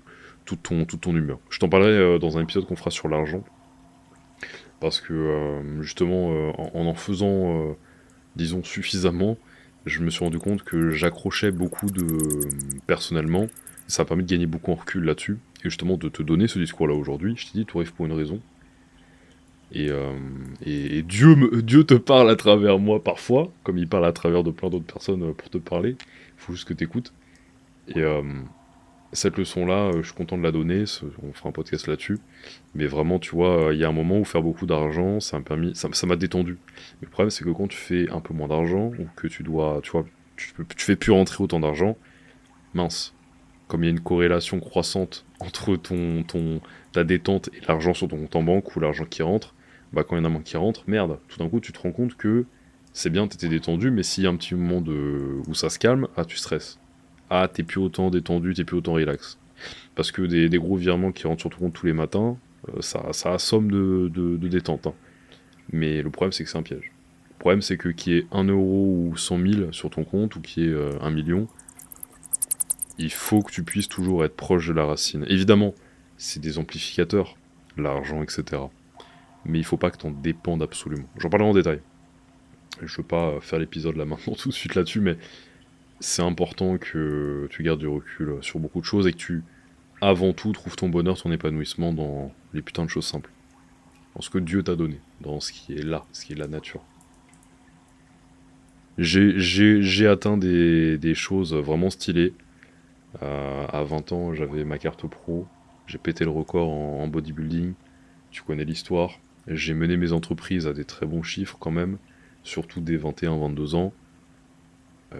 humeur. Je t'en parlerai dans un épisode qu'on fera sur l'argent, parce que justement, en faisant, disons, suffisamment, je me suis rendu compte que j'accrochais beaucoup personnellement, ça m'a permis de gagner beaucoup en recul là-dessus, et justement de te donner ce discours-là aujourd'hui. Je t'ai dit, tu arrives pour une raison. Et Dieu te parle à travers moi parfois, comme il parle à travers de plein d'autres personnes pour te parler. Il faut juste que tu écoutes. Et Cette leçon-là, je suis content de la donner, on fera un podcast là-dessus. Mais vraiment, tu vois, il y a un moment où faire beaucoup d'argent, ça m'a détendu. Mais le problème, c'est que quand tu fais un peu moins d'argent, ou que tu dois, tu vois, tu fais plus rentrer autant d'argent, mince. Comme il y a une corrélation croissante entre ta détente et l'argent sur ton compte en banque ou l'argent qui rentre, bah quand il y en a moins qui rentre, merde, tout d'un coup tu te rends compte que c'est bien, t'étais détendu, mais s'il y a un petit moment où ça se calme, ah tu stresses. Ah t'es plus autant détendu, t'es plus autant relax. Parce que des gros virements qui rentrent sur ton compte tous les matins, ça assomme de détente. Hein. Mais le problème c'est que c'est un piège. Le problème c'est que qu'il y ait 1 euro ou 100 000 sur ton compte ou qu'il y ait 1 million, il faut que tu puisses toujours être proche de la racine. Évidemment, c'est des amplificateurs, l'argent, etc. Mais il faut pas que t'en dépendes absolument. J'en parlerai en détail. Je veux pas faire l'épisode là maintenant tout de suite là-dessus, mais c'est important que tu gardes du recul sur beaucoup de choses et que tu, avant tout, trouves ton bonheur, ton épanouissement dans les putains de choses simples. Dans ce que Dieu t'a donné, dans ce qui est là, ce qui est la nature. J'ai atteint des choses vraiment stylées. À 20 ans, j'avais ma carte pro. J'ai pété le record en bodybuilding. Tu connais l'histoire. J'ai mené mes entreprises à des très bons chiffres quand même, surtout dès 21-22 ans.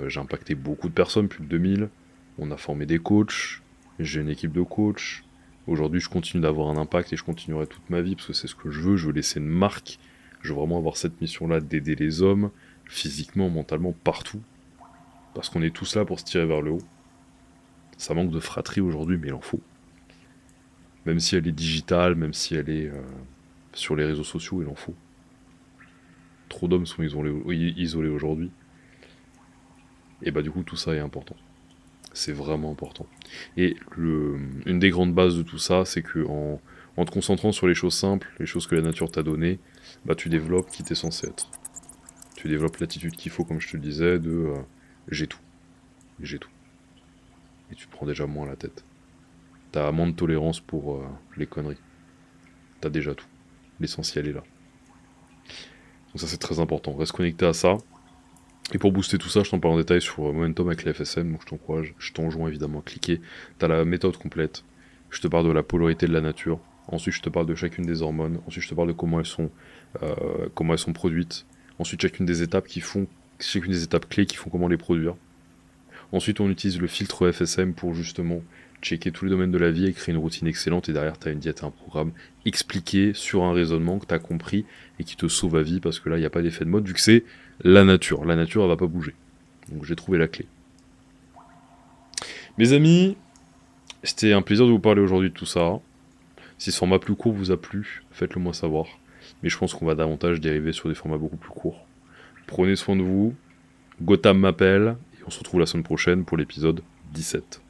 J'ai impacté beaucoup de personnes, plus de 2000. On a formé des coachs. J'ai une équipe de coachs. Aujourd'hui, je continue d'avoir un impact et je continuerai toute ma vie parce que c'est ce que je veux. Je veux laisser une marque. Je veux vraiment avoir cette mission-là d'aider les hommes, physiquement, mentalement, partout. Parce qu'on est tous là pour se tirer vers le haut. Ça manque de fratrie aujourd'hui, mais il en faut. Même si elle est digitale, même si elle est sur les réseaux sociaux, il en faut. Trop d'hommes sont isolés aujourd'hui. Et bah du coup, tout ça est important. C'est vraiment important. Et une des grandes bases de tout ça, c'est que en te concentrant sur les choses simples, les choses que la nature t'a données, bah tu développes qui t'es censé être. Tu développes l'attitude qu'il faut, comme je te le disais, de j'ai tout. J'ai tout. Et tu te prends déjà moins la tête. T'as moins de tolérance pour les conneries. T'as déjà tout. L'essentiel est là. Donc ça c'est très important. Reste connecté à ça. Et pour booster tout ça, je t'en parle en détail sur Momentum avec la FSM, donc je t'enjoins évidemment à cliquer. T'as la méthode complète. Je te parle de la polarité de la nature. Ensuite, je te parle de chacune des hormones. Ensuite, je te parle de comment elles sont produites. Ensuite, chacune des étapes clés qui font comment les produire. Ensuite, on utilise le filtre FSM pour justement checker tous les domaines de la vie et créer une routine excellente. Et derrière, tu as une diète et un programme expliqué sur un raisonnement que tu as compris et qui te sauve à vie parce que là, il n'y a pas d'effet de mode vu que c'est la nature. La nature, elle va pas bouger. Donc j'ai trouvé la clé. Mes amis, c'était un plaisir de vous parler aujourd'hui de tout ça. Si ce format plus court vous a plu, faites-le moi savoir. Mais je pense qu'on va davantage dériver sur des formats beaucoup plus courts. Prenez soin de vous. Gotham m'appelle. Et on se retrouve la semaine prochaine pour l'épisode 17.